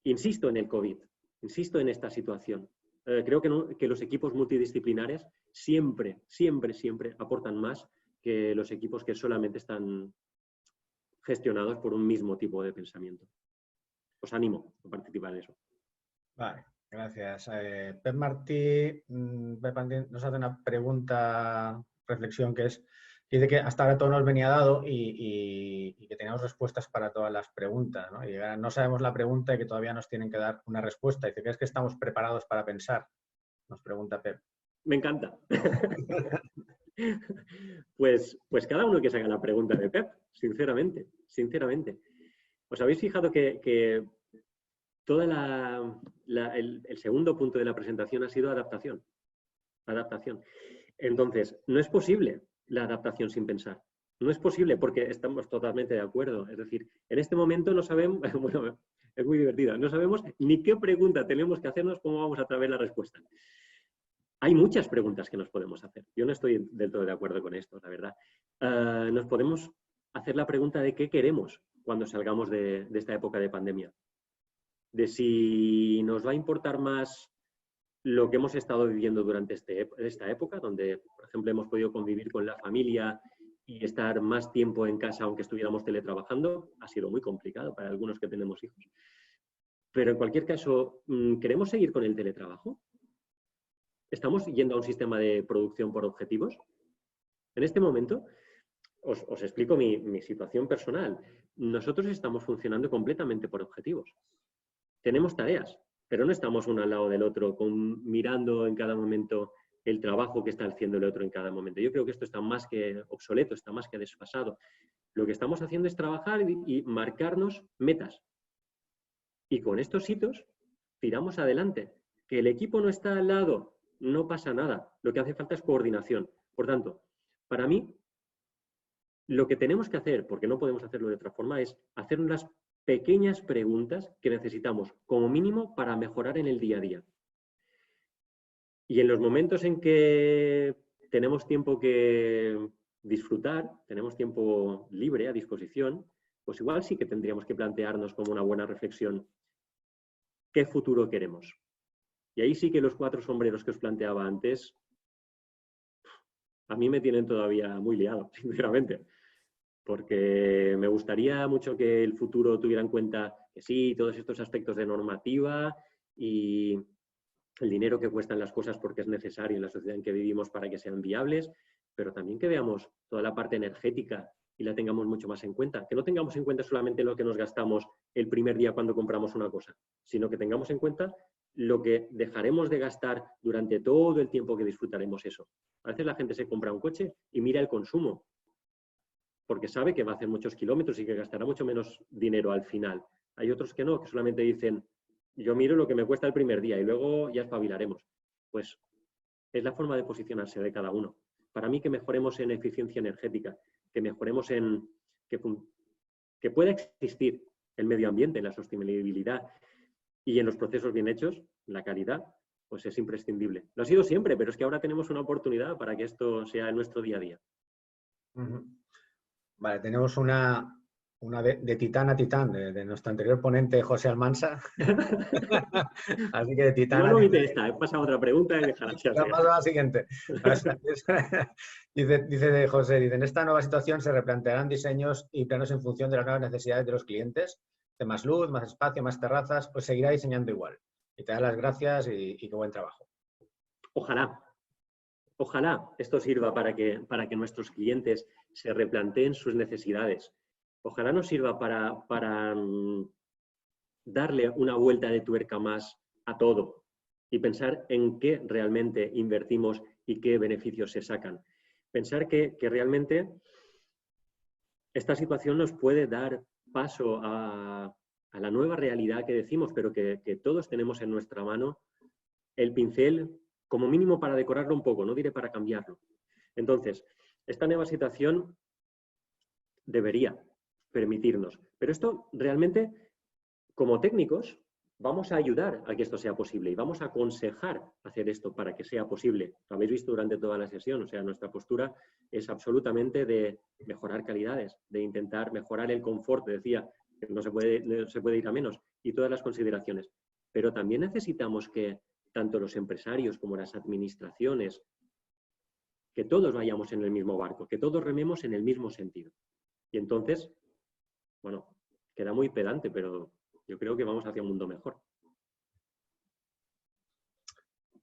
Insisto en el COVID, insisto en esta situación. Creo que los equipos multidisciplinares siempre aportan más que los equipos que solamente están gestionados por un mismo tipo de pensamiento. Os animo a participar en eso. Vale, gracias. Pep Martí nos hace una pregunta, reflexión, que dice que hasta ahora todo nos venía dado y que teníamos respuestas para todas las preguntas, ¿no? Y no sabemos la pregunta y que todavía nos tienen que dar una respuesta. Dice, ¿crees que estamos preparados para pensar? Nos pregunta Pep. Me encanta. Pues cada uno que se haga la pregunta de Pep, sinceramente. ¿Os habéis fijado que todo el segundo punto de la presentación ha sido adaptación? Adaptación. Entonces, no es posible la adaptación sin pensar. No es posible porque estamos totalmente de acuerdo. Es decir, en este momento no sabemos, bueno, es muy divertido, no sabemos ni qué pregunta tenemos que hacernos, cómo vamos a saber la respuesta. Hay muchas preguntas que nos podemos hacer. Yo no estoy del todo de acuerdo con esto, la verdad. Nos podemos hacer la pregunta de qué queremos cuando salgamos de esta época de pandemia. De si nos va a importar más lo que hemos estado viviendo durante esta época, donde, por ejemplo, hemos podido convivir con la familia y estar más tiempo en casa aunque estuviéramos teletrabajando. Ha sido muy complicado para algunos que tenemos hijos. Pero en cualquier caso, ¿queremos seguir con el teletrabajo? ¿Estamos yendo a un sistema de producción por objetivos? En este momento, os explico mi situación personal. Nosotros estamos funcionando completamente por objetivos. Tenemos tareas, pero no estamos uno al lado del otro mirando en cada momento el trabajo que está haciendo el otro en cada momento. Yo creo que esto está más que obsoleto, está más que desfasado. Lo que estamos haciendo es trabajar y marcarnos metas. Y con estos hitos tiramos adelante. Que el equipo no está al lado, no pasa nada. Lo que hace falta es coordinación. Por tanto, para mí, lo que tenemos que hacer, porque no podemos hacerlo de otra forma, es hacer unas pequeñas preguntas que necesitamos como mínimo para mejorar en el día a día. Y en los momentos en que tenemos tiempo que disfrutar, tenemos tiempo libre a disposición, pues igual sí que tendríamos que plantearnos como una buena reflexión qué futuro queremos. Y ahí sí que los 4 sombreros que os planteaba antes, a mí me tienen todavía muy liado, sinceramente. Porque me gustaría mucho que el futuro tuviera en cuenta que sí, todos estos aspectos de normativa y el dinero que cuestan las cosas porque es necesario en la sociedad en que vivimos para que sean viables, pero también que veamos toda la parte energética y la tengamos mucho más en cuenta. Que no tengamos en cuenta solamente lo que nos gastamos el primer día cuando compramos una cosa, sino que tengamos en cuenta lo que dejaremos de gastar durante todo el tiempo que disfrutaremos eso. A veces la gente se compra un coche y mira el consumo, porque sabe que va a hacer muchos kilómetros y que gastará mucho menos dinero al final. Hay otros que no, que solamente dicen, yo miro lo que me cuesta el primer día y luego ya espabilaremos. Pues es la forma de posicionarse de cada uno. Para mí, que mejoremos en eficiencia energética, que mejoremos en que pueda existir el medio ambiente, la sostenibilidad y en los procesos bien hechos, la calidad, pues es imprescindible. Lo ha sido siempre, pero es que ahora tenemos una oportunidad para que esto sea en nuestro día a día. Vale, tenemos una de titán a titán, de nuestro anterior ponente José Almansa. Así que de titán a titán. Esta, he pasado otra pregunta y dejará que sea. Paso a la siguiente. Dice de José, en esta nueva situación se replantearán diseños y planos en función de las nuevas necesidades de los clientes, de más luz, más espacio, más terrazas, pues seguirá diseñando igual. Y te da las gracias y qué buen trabajo. Ojalá. Ojalá esto sirva para que nuestros clientes se replanteen sus necesidades. Ojalá nos sirva para darle una vuelta de tuerca más a todo y pensar en qué realmente invertimos y qué beneficios se sacan. Pensar que realmente esta situación nos puede dar paso a la nueva realidad que decimos, pero que todos tenemos en nuestra mano el pincel como mínimo para decorarlo un poco, no diré para cambiarlo. Entonces, esta nueva situación debería permitirnos. Pero esto realmente, como técnicos, vamos a ayudar a que esto sea posible y vamos a aconsejar hacer esto para que sea posible. Lo habéis visto durante toda la sesión, o sea, nuestra postura es absolutamente de mejorar calidades, de intentar mejorar el confort, decía, que no se puede ir a menos, y todas las consideraciones. Pero también necesitamos que tanto los empresarios como las administraciones, que todos vayamos en el mismo barco, que todos rememos en el mismo sentido. Y entonces, bueno, queda muy pedante, pero yo creo que vamos hacia un mundo mejor.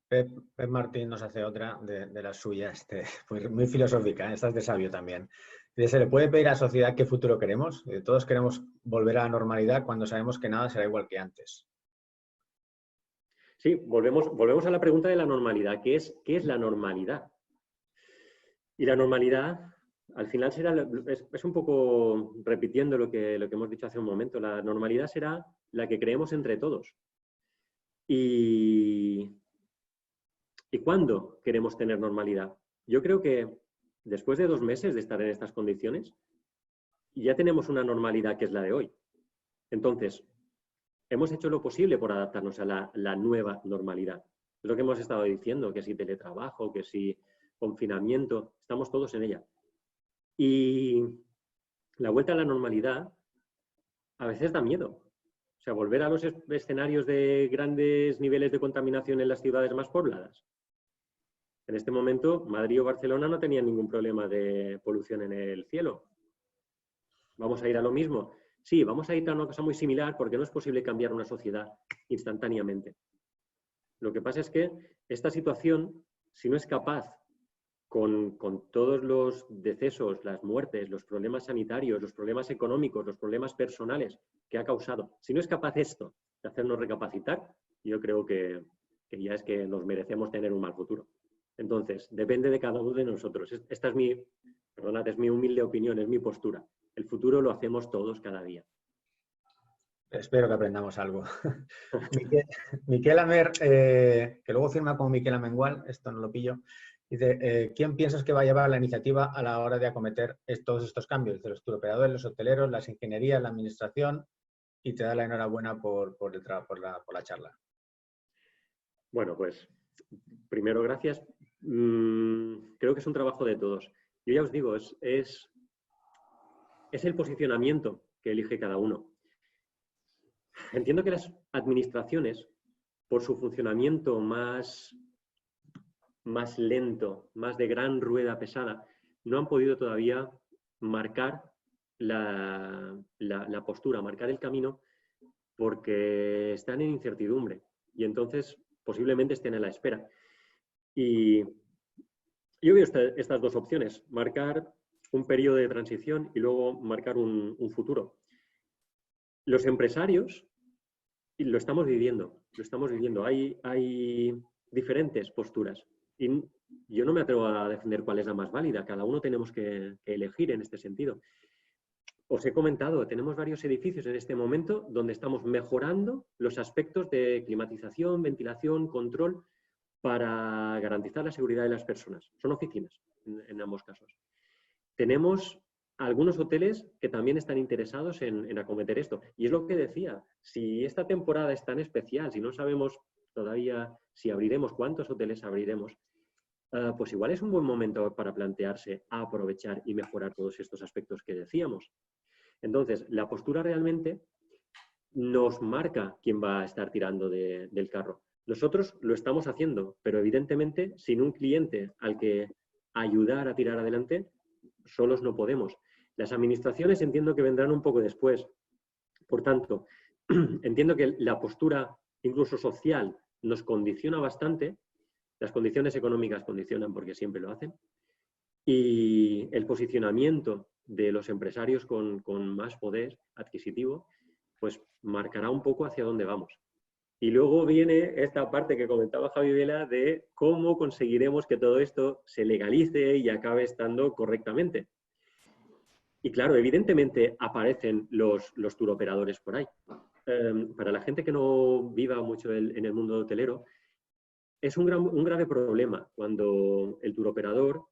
Pep Martín nos hace otra de las suyas, pues muy filosófica, esta es de sabio también. ¿Se le puede pedir a la sociedad qué futuro queremos? Todos queremos volver a la normalidad cuando sabemos que nada será igual que antes. Sí, volvemos a la pregunta de la normalidad. ¿Qué es la normalidad? Y la normalidad, al final, es un poco repitiendo lo que hemos dicho hace un momento. La normalidad será la que creemos entre todos. ¿Y cuándo queremos tener normalidad? Yo creo que después de 2 meses de estar en estas condiciones, ya tenemos una normalidad que es la de hoy. Entonces, hemos hecho lo posible por adaptarnos a la nueva normalidad. Es lo que hemos estado diciendo, que si teletrabajo, que si confinamiento, estamos todos en ella. Y la vuelta a la normalidad a veces da miedo. O sea, volver a los escenarios de grandes niveles de contaminación en las ciudades más pobladas. En este momento, Madrid o Barcelona no tenían ningún problema de polución en el cielo. ¿Vamos a ir a lo mismo? Sí, vamos a ir a una cosa muy similar porque no es posible cambiar una sociedad instantáneamente. Lo que pasa es que esta situación, si no es capaz, con todos los decesos, las muertes, los problemas sanitarios, los problemas económicos, los problemas personales que ha causado, si no es capaz esto de hacernos recapacitar, yo creo que ya es que nos merecemos tener un mal futuro. Entonces, depende de cada uno de nosotros. Esta es mi humilde opinión, es mi postura. El futuro lo hacemos todos cada día. Espero que aprendamos algo. Miquel Amer, que luego firma como Miquel Amengual, esto no lo pillo, dice, ¿quién piensas que va a llevar la iniciativa a la hora de acometer todos estos cambios? De los turoperadores, los hoteleros, las ingenierías, la administración, y te da la enhorabuena por la charla. Bueno, pues, primero, gracias. Creo que es un trabajo de todos. Yo ya os digo, es el posicionamiento que elige cada uno. Entiendo que las administraciones, por su funcionamiento más lento, más de gran rueda pesada, no han podido todavía marcar la postura, marcar el camino, porque están en incertidumbre y entonces posiblemente estén a la espera. Y yo veo estas dos opciones, marcar un periodo de transición y luego marcar un futuro. Los empresarios lo estamos viviendo. Hay diferentes posturas y yo no me atrevo a defender cuál es la más válida. Cada uno tenemos que elegir en este sentido. Os he comentado, tenemos varios edificios en este momento donde estamos mejorando los aspectos de climatización, ventilación, control para garantizar la seguridad de las personas. Son oficinas en ambos casos. Tenemos algunos hoteles que también están interesados en acometer esto. Y es lo que decía, si esta temporada es tan especial, si no sabemos todavía si abriremos, cuántos hoteles abriremos, pues igual es un buen momento para plantearse aprovechar y mejorar todos estos aspectos que decíamos. Entonces, la postura realmente nos marca quién va a estar tirando del carro. Nosotros lo estamos haciendo, pero evidentemente sin un cliente al que ayudar a tirar adelante, solos no podemos. Las administraciones entiendo que vendrán un poco después. Por tanto, entiendo que la postura incluso social nos condiciona bastante. Las condiciones económicas condicionan porque siempre lo hacen. Y el posicionamiento de los empresarios con más poder adquisitivo, pues marcará un poco hacia dónde vamos. Y luego viene esta parte que comentaba Javi Vela de cómo conseguiremos que todo esto se legalice y acabe estando correctamente. Y claro, evidentemente aparecen los turoperadores por ahí. Para la gente que no viva mucho en el mundo hotelero, es un grave problema cuando el turoperador,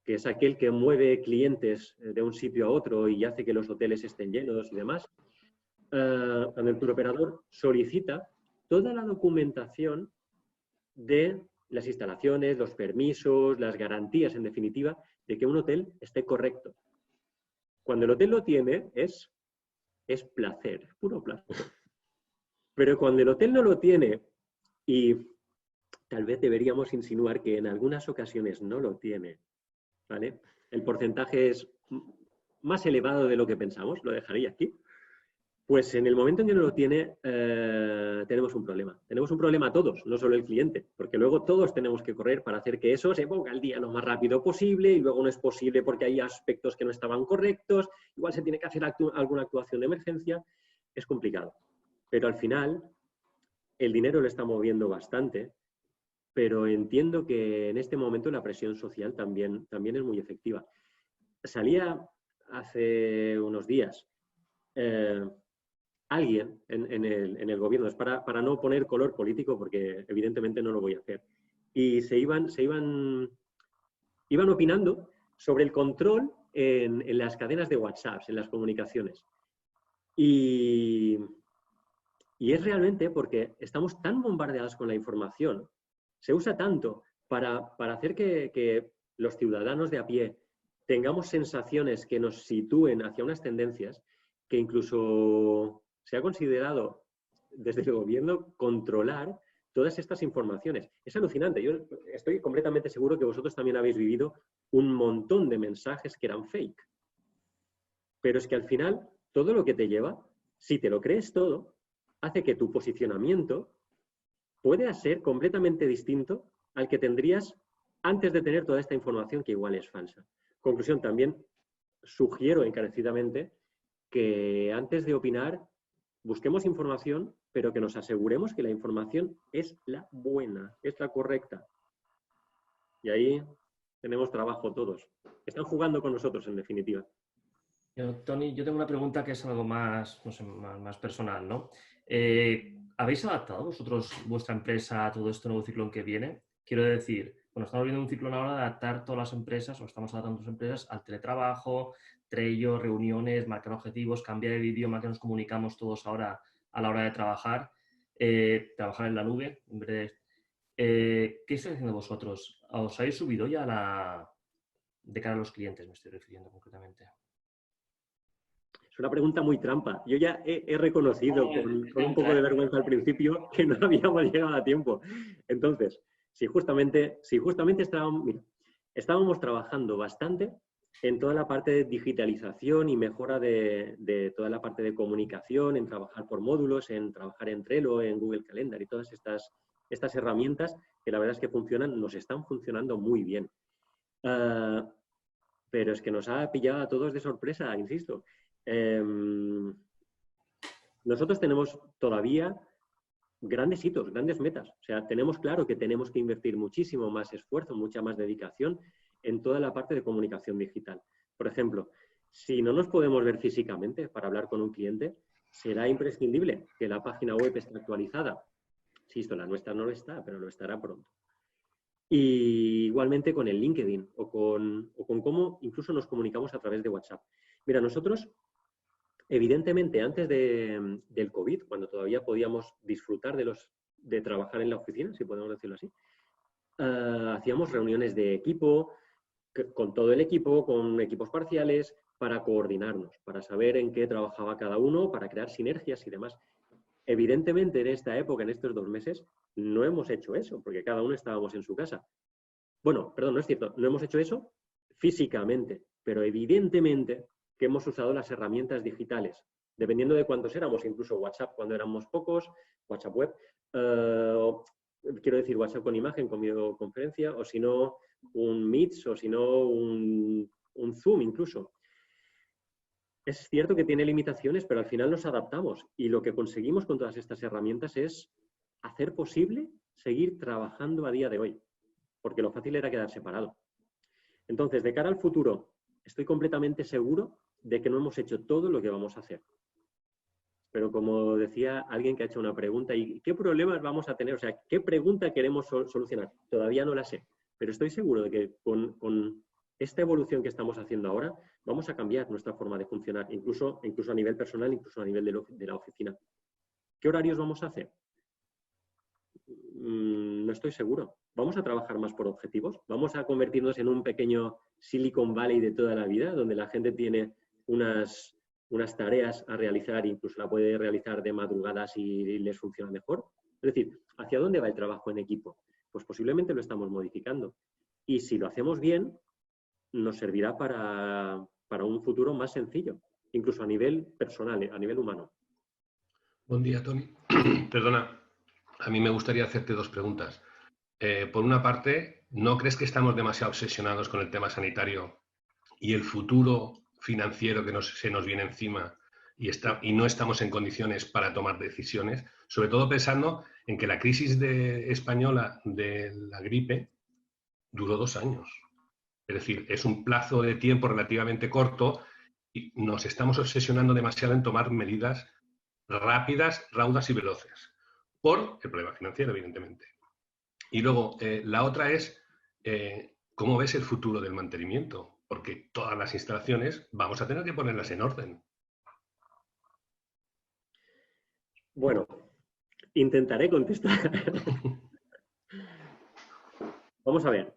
que es aquel que mueve clientes de un sitio a otro y hace que los hoteles estén llenos y demás, cuando el turoperador solicita toda la documentación de las instalaciones, los permisos, las garantías, en definitiva, de que un hotel esté correcto. Cuando el hotel lo tiene, es placer, puro placer. Pero cuando el hotel no lo tiene, y tal vez deberíamos insinuar que en algunas ocasiones no lo tiene, ¿vale? El porcentaje es más elevado de lo que pensamos, lo dejaría aquí. Pues en el momento en que no lo tiene, tenemos un problema. Tenemos un problema todos, no solo el cliente, porque luego todos tenemos que correr para hacer que eso se ponga al día lo más rápido posible y luego no es posible porque hay aspectos que no estaban correctos, igual se tiene que hacer alguna actuación de emergencia, es complicado. Pero al final, el dinero lo está moviendo bastante, pero entiendo que en este momento la presión social también es muy efectiva. Salía hace unos días alguien en el gobierno, es para no poner color político porque evidentemente no lo voy a hacer, y iban opinando sobre el control en las cadenas de WhatsApp, en las comunicaciones. Y es realmente porque estamos tan bombardeados con la información, se usa tanto para hacer que los ciudadanos de a pie tengamos sensaciones que nos sitúen hacia unas tendencias que incluso se ha considerado desde el gobierno controlar todas estas informaciones. Es alucinante. Yo estoy completamente seguro que vosotros también habéis vivido un montón de mensajes que eran fake. Pero es que al final, todo lo que te lleva, si te lo crees todo, hace que tu posicionamiento pueda ser completamente distinto al que tendrías antes de tener toda esta información que igual es falsa. Conclusión, también sugiero encarecidamente que antes de opinar busquemos información, pero que nos aseguremos que la información es la buena, es la correcta. Y ahí tenemos trabajo todos. Están jugando con nosotros, en definitiva. Tony, yo tengo una pregunta que es algo más, no sé, más personal, ¿no? ¿Habéis adaptado vosotros vuestra empresa a todo este nuevo ciclón que viene? Quiero decir, bueno, estamos viendo un ciclón ahora de adaptar todas las empresas, o estamos adaptando las empresas al teletrabajo, Trello, reuniones, marcar objetivos, cambiar el idioma que nos comunicamos todos ahora a la hora de trabajar, trabajar en la nube. En vez de, ¿qué estáis haciendo vosotros? ¿Os habéis subido ya de cara a los clientes, me estoy refiriendo concretamente? Es una pregunta muy trampa. Yo ya he reconocido con un poco de vergüenza al principio que no habíamos llegado a tiempo. Entonces, si justamente estábamos trabajando bastante en toda la parte de digitalización y mejora de toda la parte de comunicación, en trabajar por módulos, en trabajar en Trello, en Google Calendar y todas estas herramientas que la verdad es que nos están funcionando muy bien. Pero es que nos ha pillado a todos de sorpresa, insisto. Nosotros tenemos todavía grandes hitos, grandes metas. O sea, tenemos claro que tenemos que invertir muchísimo más esfuerzo, mucha más dedicación en toda la parte de comunicación digital. Por ejemplo, si no nos podemos ver físicamente para hablar con un cliente, será imprescindible que la página web esté actualizada. Insisto, la nuestra no lo está, pero lo estará pronto. Y igualmente con el LinkedIn o con cómo incluso nos comunicamos a través de WhatsApp. Mira, nosotros, evidentemente, antes del COVID, cuando todavía podíamos disfrutar de trabajar en la oficina, si podemos decirlo así, hacíamos reuniones de equipo, con todo el equipo, con equipos parciales, para coordinarnos, para saber en qué trabajaba cada uno, para crear sinergias y demás. Evidentemente, en esta época, en estos 2 meses, no hemos hecho eso, porque cada uno estábamos en su casa. Bueno, perdón, no es cierto, no hemos hecho eso físicamente, pero evidentemente que hemos usado las herramientas digitales, dependiendo de cuántos éramos, incluso WhatsApp cuando éramos pocos, WhatsApp web, quiero decir WhatsApp con imagen, con videoconferencia, o si no un Meet, o si no un Zoom incluso. Es cierto que tiene limitaciones, pero al final nos adaptamos y lo que conseguimos con todas estas herramientas es hacer posible seguir trabajando a día de hoy, porque lo fácil era quedar separado. Entonces, de cara al futuro, estoy completamente seguro de que no hemos hecho todo lo que vamos a hacer. Pero como decía alguien que ha hecho una pregunta, ¿y qué problemas vamos a tener? O sea, ¿qué pregunta queremos solucionar? Todavía no la sé, pero estoy seguro de que con esta evolución que estamos haciendo ahora, vamos a cambiar nuestra forma de funcionar, incluso a nivel personal, incluso a nivel de la oficina. ¿Qué horarios vamos a hacer? No estoy seguro. ¿Vamos a trabajar más por objetivos? ¿Vamos a convertirnos en un pequeño Silicon Valley de toda la vida, donde la gente tiene unas tareas a realizar, incluso la puede realizar de madrugada si les funciona mejor? Es decir, ¿hacia dónde va el trabajo en equipo? Pues posiblemente lo estamos modificando. Y si lo hacemos bien, nos servirá para un futuro más sencillo, incluso a nivel personal, a nivel humano. Buen día, Tony. Perdona, a mí me gustaría hacerte 2 preguntas. Por una parte, ¿no crees que estamos demasiado obsesionados con el tema sanitario y el futuro financiero que se nos viene encima y no estamos en condiciones para tomar decisiones? Sobre todo pensando en que la crisis española de la gripe duró 2 años. Es decir, es un plazo de tiempo relativamente corto y nos estamos obsesionando demasiado en tomar medidas rápidas, raudas y veloces, por el problema financiero, evidentemente. Y luego, la otra es, ¿cómo ves el futuro del mantenimiento? porque todas las instalaciones vamos a tener que ponerlas en orden. Bueno, intentaré contestar. Vamos a ver.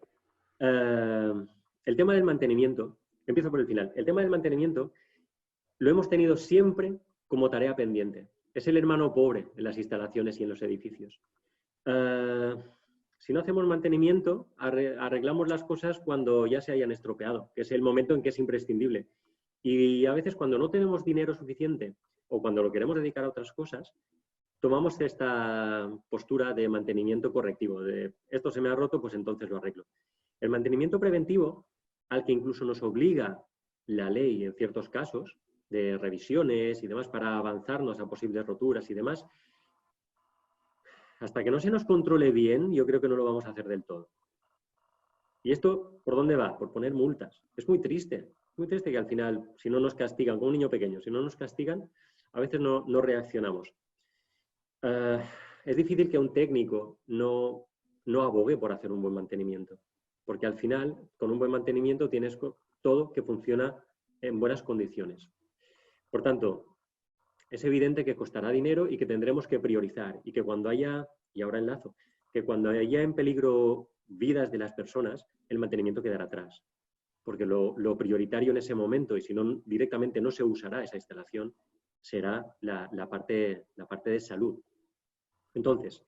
El tema del mantenimiento, empiezo por el final. El tema del mantenimiento lo hemos tenido siempre como tarea pendiente. Es el hermano pobre en las instalaciones y en los edificios. Si no hacemos mantenimiento, arreglamos las cosas cuando ya se hayan estropeado, que es el momento en que es imprescindible. Y a veces cuando no tenemos dinero suficiente o cuando lo queremos dedicar a otras cosas, tomamos esta postura de mantenimiento correctivo, de esto se me ha roto, pues entonces lo arreglo. El mantenimiento preventivo, al que incluso nos obliga la ley en ciertos casos, de revisiones y demás, para avanzarnos a posibles roturas y demás, hasta que no se nos controle bien, yo creo que no lo vamos a hacer del todo. ¿Y esto por dónde va? Por poner multas. Es muy triste que al final, si no nos castigan, como un niño pequeño, si no nos castigan, a veces no reaccionamos. Es difícil que un técnico no abogue por hacer un buen mantenimiento, porque al final, con un buen mantenimiento tienes todo que funciona en buenas condiciones. Por tanto, es evidente que costará dinero y que tendremos que priorizar y que cuando haya, y ahora enlazo, que cuando haya en peligro vidas de las personas, el mantenimiento quedará atrás. Porque lo prioritario en ese momento, y si no directamente no se usará esa instalación, será la parte de salud. Entonces,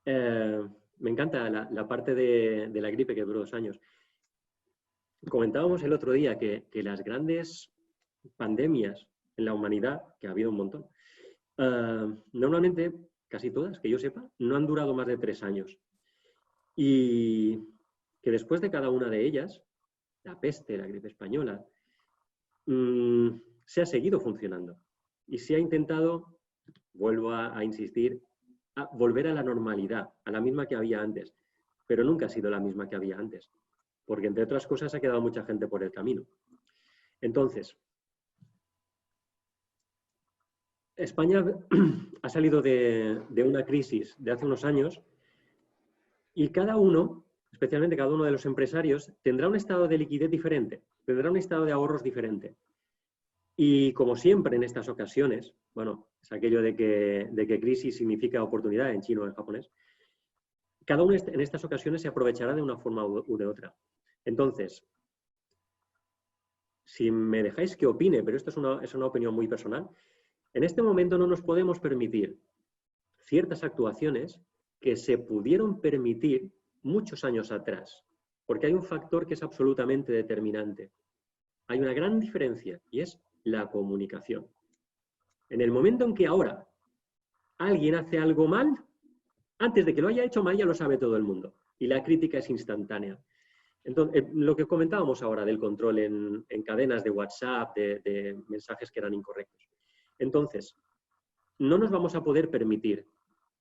me encanta la parte de la gripe que duró 2 años. Comentábamos el otro día que las grandes pandemias en la humanidad, que ha habido un montón, normalmente, casi todas, que yo sepa, no han durado más de 3 años. Y que después de cada una de ellas, la peste, la gripe española, se ha seguido funcionando. Y se ha intentado, vuelvo a insistir, a volver a la normalidad, a la misma que había antes. Pero nunca ha sido la misma que había antes. Porque, entre otras cosas, ha quedado mucha gente por el camino. Entonces, España ha salido de una crisis de hace unos años y cada uno, especialmente cada uno de los empresarios, tendrá un estado de liquidez diferente, tendrá un estado de ahorros diferente. Y como siempre en estas ocasiones, bueno, es aquello de que crisis significa oportunidad en chino o en japonés, cada uno en estas ocasiones se aprovechará de una forma u de otra. Entonces, si me dejáis que opine, pero esto es una opinión muy personal, en este momento no nos podemos permitir ciertas actuaciones que se pudieron permitir muchos años atrás, porque hay un factor que es absolutamente determinante. Hay una gran diferencia y es la comunicación. En el momento en que ahora alguien hace algo mal, antes de que lo haya hecho mal ya lo sabe todo el mundo y la crítica es instantánea. Entonces, lo que comentábamos ahora del control en cadenas de WhatsApp, de mensajes que eran incorrectos. Entonces, no nos vamos a poder permitir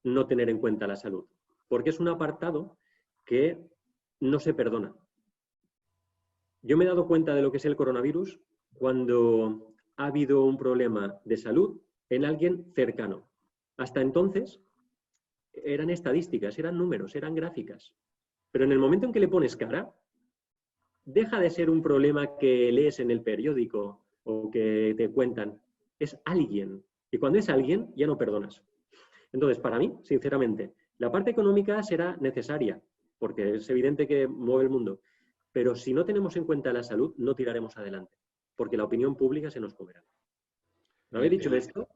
no tener en cuenta la salud, porque es un apartado que no se perdona. Yo me he dado cuenta de lo que es el coronavirus cuando ha habido un problema de salud en alguien cercano. Hasta entonces eran estadísticas, eran números, eran gráficas. Pero en el momento en que le pones cara, deja de ser un problema que lees en el periódico o que te cuentan. Es alguien. Y cuando es alguien, ya no perdonas. Entonces, para mí, sinceramente, la parte económica será necesaria, porque es evidente que mueve el mundo. Pero si no tenemos en cuenta la salud, no tiraremos adelante, porque la opinión pública se nos comerá. ¿No habéis dicho esto?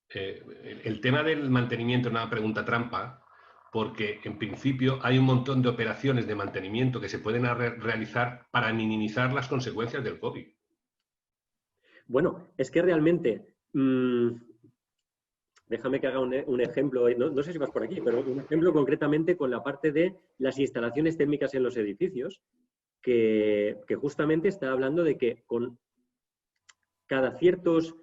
El tema del mantenimiento es una pregunta trampa, porque en principio hay un montón de operaciones de mantenimiento que se pueden realizar para minimizar las consecuencias del COVID. Bueno, es que realmente, déjame que haga un ejemplo, no sé si vas por aquí, pero un ejemplo concretamente con la parte de las instalaciones térmicas en los edificios, que justamente está hablando de que con cada ciertos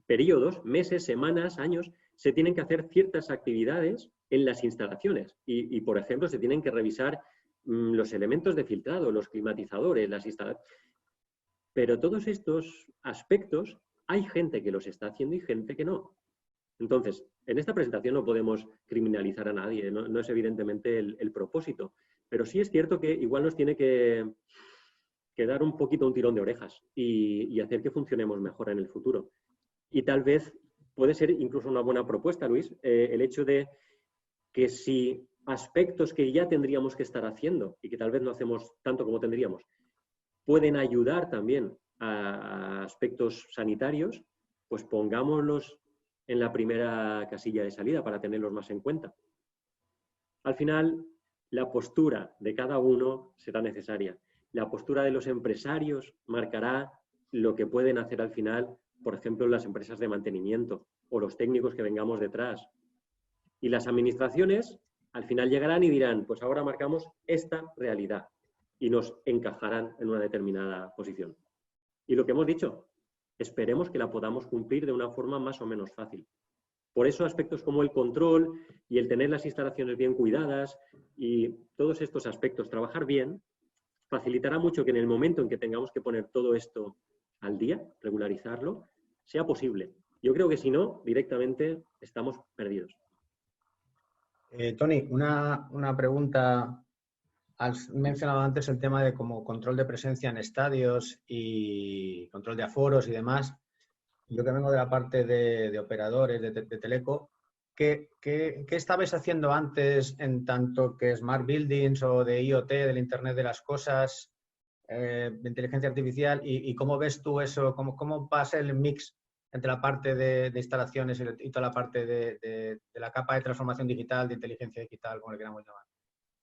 periodos, meses, semanas, años, se tienen que hacer ciertas actividades en las instalaciones y por ejemplo, se tienen que revisar los elementos de filtrado, los climatizadores, las instalaciones. Pero todos estos aspectos hay gente que los está haciendo y gente que no. Entonces, en esta presentación no podemos criminalizar a nadie, no es evidentemente el propósito, pero sí es cierto que igual nos tiene que que dar un poquito un tirón de orejas y hacer que funcionemos mejor en el futuro. Y tal vez puede ser incluso una buena propuesta, Luis, el hecho de que si aspectos que ya tendríamos que estar haciendo y que tal vez no hacemos tanto como tendríamos, pueden ayudar también a aspectos sanitarios, pues pongámoslos en la primera casilla de salida para tenerlos más en cuenta. Al final, la postura de cada uno será necesaria. La postura de los empresarios marcará lo que pueden hacer al final, por ejemplo, las empresas de mantenimiento o los técnicos que vengamos detrás. Y las administraciones al final llegarán y dirán, pues ahora marcamos esta realidad y nos encajarán en una determinada posición. Y lo que hemos dicho, esperemos que la podamos cumplir de una forma más o menos fácil. Por eso aspectos como el control y el tener las instalaciones bien cuidadas y todos estos aspectos, trabajar bien, facilitará mucho que en el momento en que tengamos que poner todo esto al día, regularizarlo, sea posible. Yo creo que si no, directamente estamos perdidos. Tony, una pregunta. Has mencionado antes el tema de como control de presencia en estadios y control de aforos y demás. Yo que vengo de la parte de operadores, de Teleco, ¿qué estabais haciendo antes en tanto que Smart Buildings o de IoT, del Internet de las Cosas, de inteligencia artificial? ¿Y cómo ves tú eso? ¿Cómo va a ser el mix entre la parte de instalaciones y toda la parte de la capa de transformación digital, de inteligencia digital, como le queramos llamar?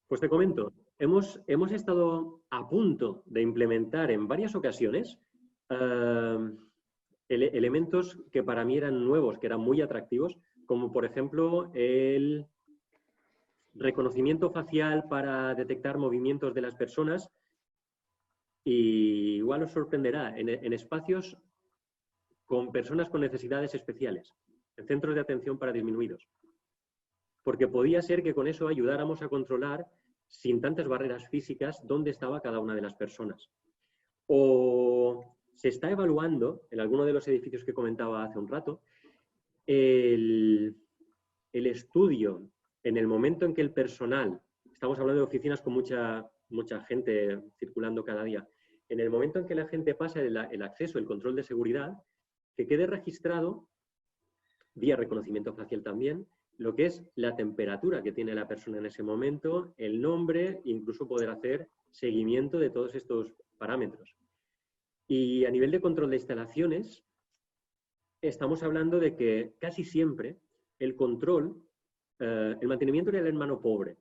Pues te comento, hemos estado a punto de implementar en varias ocasiones elementos que para mí eran nuevos, que eran muy atractivos, como por ejemplo el reconocimiento facial para detectar movimientos de las personas. Y igual os sorprenderá, en espacios con personas con necesidades especiales, en centros de atención para disminuidos. Porque podía ser que con eso ayudáramos a controlar sin tantas barreras físicas dónde estaba cada una de las personas. O se está evaluando, en alguno de los edificios que comentaba hace un rato, el estudio en el momento en que el personal, estamos hablando de oficinas con mucha gente circulando cada día, en el momento en que la gente pasa el acceso, el control de seguridad, que quede registrado, vía reconocimiento facial también, lo que es la temperatura que tiene la persona en ese momento, el nombre, incluso poder hacer seguimiento de todos estos parámetros. Y a nivel de control de instalaciones, estamos hablando de que casi siempre el control, el mantenimiento era el hermano pobre.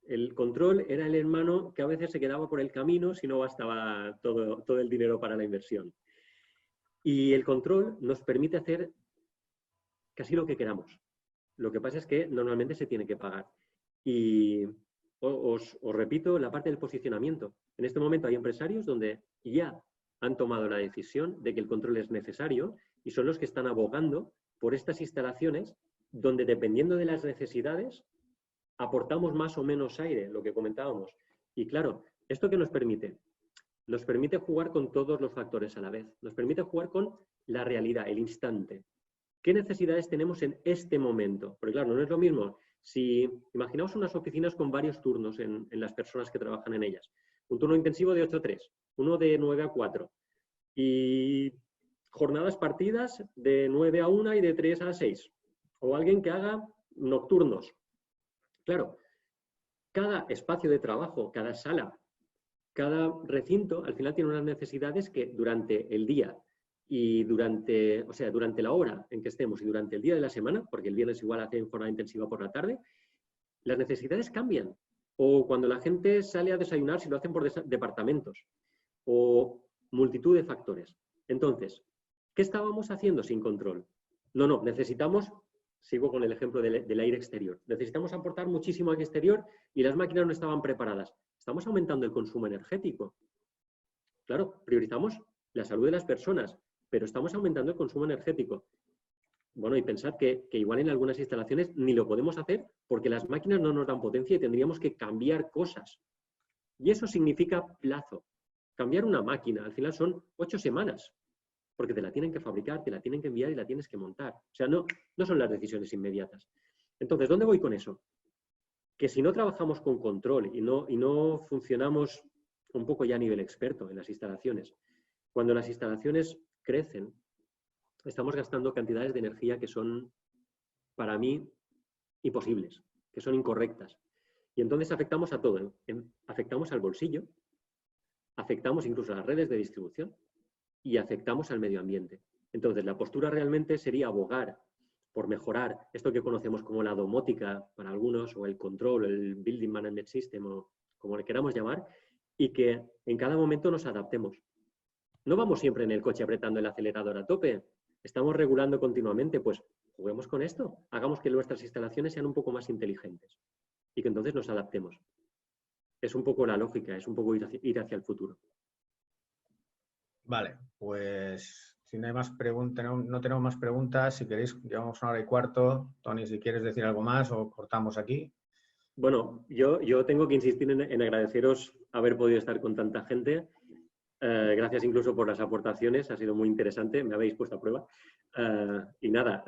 El control era el hermano que a veces se quedaba por el camino si no bastaba todo el dinero para la inversión. Y el control nos permite hacer casi lo que queramos. Lo que pasa es que normalmente se tiene que pagar. Y os repito la parte del posicionamiento. En este momento hay empresarios donde ya han tomado la decisión de que el control es necesario y son los que están abogando por estas instalaciones donde, dependiendo de las necesidades, aportamos más o menos aire, lo que comentábamos. Y claro, ¿esto qué nos permite? Nos permite jugar con todos los factores a la vez. Nos permite jugar con la realidad, el instante. ¿Qué necesidades tenemos en este momento? Porque claro, no es lo mismo si imaginamos unas oficinas con varios turnos en las personas que trabajan en ellas. Un turno intensivo de 8 a 3, uno de 9 a 4 y jornadas partidas de 9 a 1 y de 3 a 6. O alguien que haga nocturnos. Claro, cada espacio de trabajo, cada sala, cada recinto, al final tiene unas necesidades que durante el día y durante la hora en que estemos y durante el día de la semana, porque el viernes igual hace jornada intensiva por la tarde, las necesidades cambian. O cuando la gente sale a desayunar, si lo hacen por departamentos, o multitud de factores. Entonces, ¿qué estábamos haciendo sin control? No, necesitamos, sigo con el ejemplo del aire exterior, necesitamos aportar muchísimo aire exterior y las máquinas no estaban preparadas. Estamos aumentando el consumo energético. Claro, priorizamos la salud de las personas, pero estamos aumentando el consumo energético. Bueno, y pensad que igual en algunas instalaciones ni lo podemos hacer porque las máquinas no nos dan potencia y tendríamos que cambiar cosas. Y eso significa plazo. Cambiar una máquina, al final son 8 semanas, porque te la tienen que fabricar, te la tienen que enviar y la tienes que montar. O sea, no son las decisiones inmediatas. Entonces, ¿dónde voy con eso? Que si no trabajamos con control y no funcionamos un poco ya a nivel experto en las instalaciones. Cuando las instalaciones crecen, estamos gastando cantidades de energía que son, para mí, imposibles, que son incorrectas. Y entonces afectamos a todo. Afectamos al bolsillo, afectamos incluso a las redes de distribución y afectamos al medio ambiente. Entonces, la postura realmente sería abogar por mejorar esto que conocemos como la domótica para algunos, o el control, el Building Management System, o como le queramos llamar, y que en cada momento nos adaptemos. No vamos siempre en el coche apretando el acelerador a tope. Estamos regulando continuamente. Pues juguemos con esto. Hagamos que nuestras instalaciones sean un poco más inteligentes y que entonces nos adaptemos. Es un poco la lógica, es un poco ir hacia el futuro. Vale, pues si no hay más preguntas, no tenemos más preguntas. Si queréis, llevamos 1 hora y cuarto. Tony, si quieres decir algo más o cortamos aquí. Bueno, yo tengo que insistir en agradeceros haber podido estar con tanta gente. Gracias incluso por las aportaciones, ha sido muy interesante, me habéis puesto a prueba. Y nada,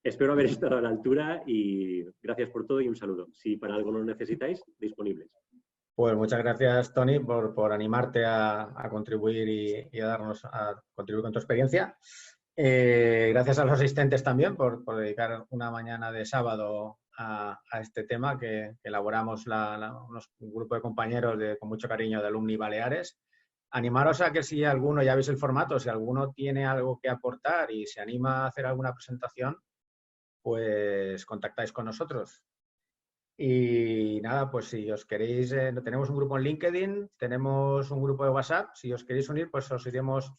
espero haber estado a la altura y gracias por todo y un saludo. Si para algo nos necesitáis, disponibles. Pues muchas gracias, Tony, por animarte a contribuir y a contribuir con tu experiencia. Gracias a los asistentes también por dedicar una mañana de sábado a este tema que elaboramos un grupo de compañeros con mucho cariño de Alumni Baleares. Animaros a que si alguno, ya veis el formato, si alguno tiene algo que aportar y se anima a hacer alguna presentación, pues contactáis con nosotros. Y nada, pues si os queréis, tenemos un grupo en LinkedIn, tenemos un grupo de WhatsApp, si os queréis unir, pues os iremos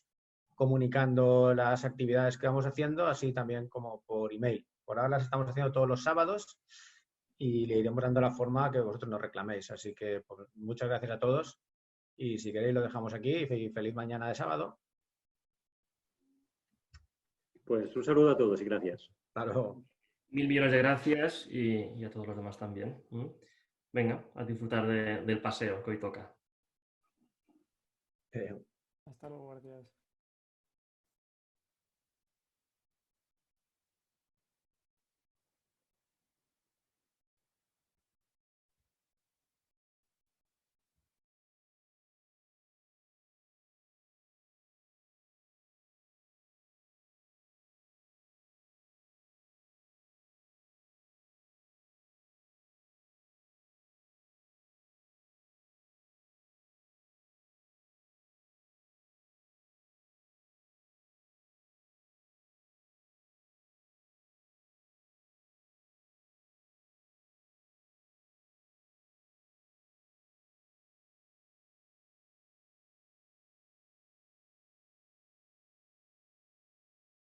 comunicando las actividades que vamos haciendo, así también como por email. Por ahora las estamos haciendo todos los sábados y le iremos dando la forma que vosotros nos reclaméis. Así que pues, muchas gracias a todos y si queréis lo dejamos aquí y feliz mañana de sábado. Pues un saludo a todos y gracias. Claro. 1000 millones de gracias y a todos los demás también. Venga, a disfrutar del paseo que hoy toca. Hasta luego, gracias.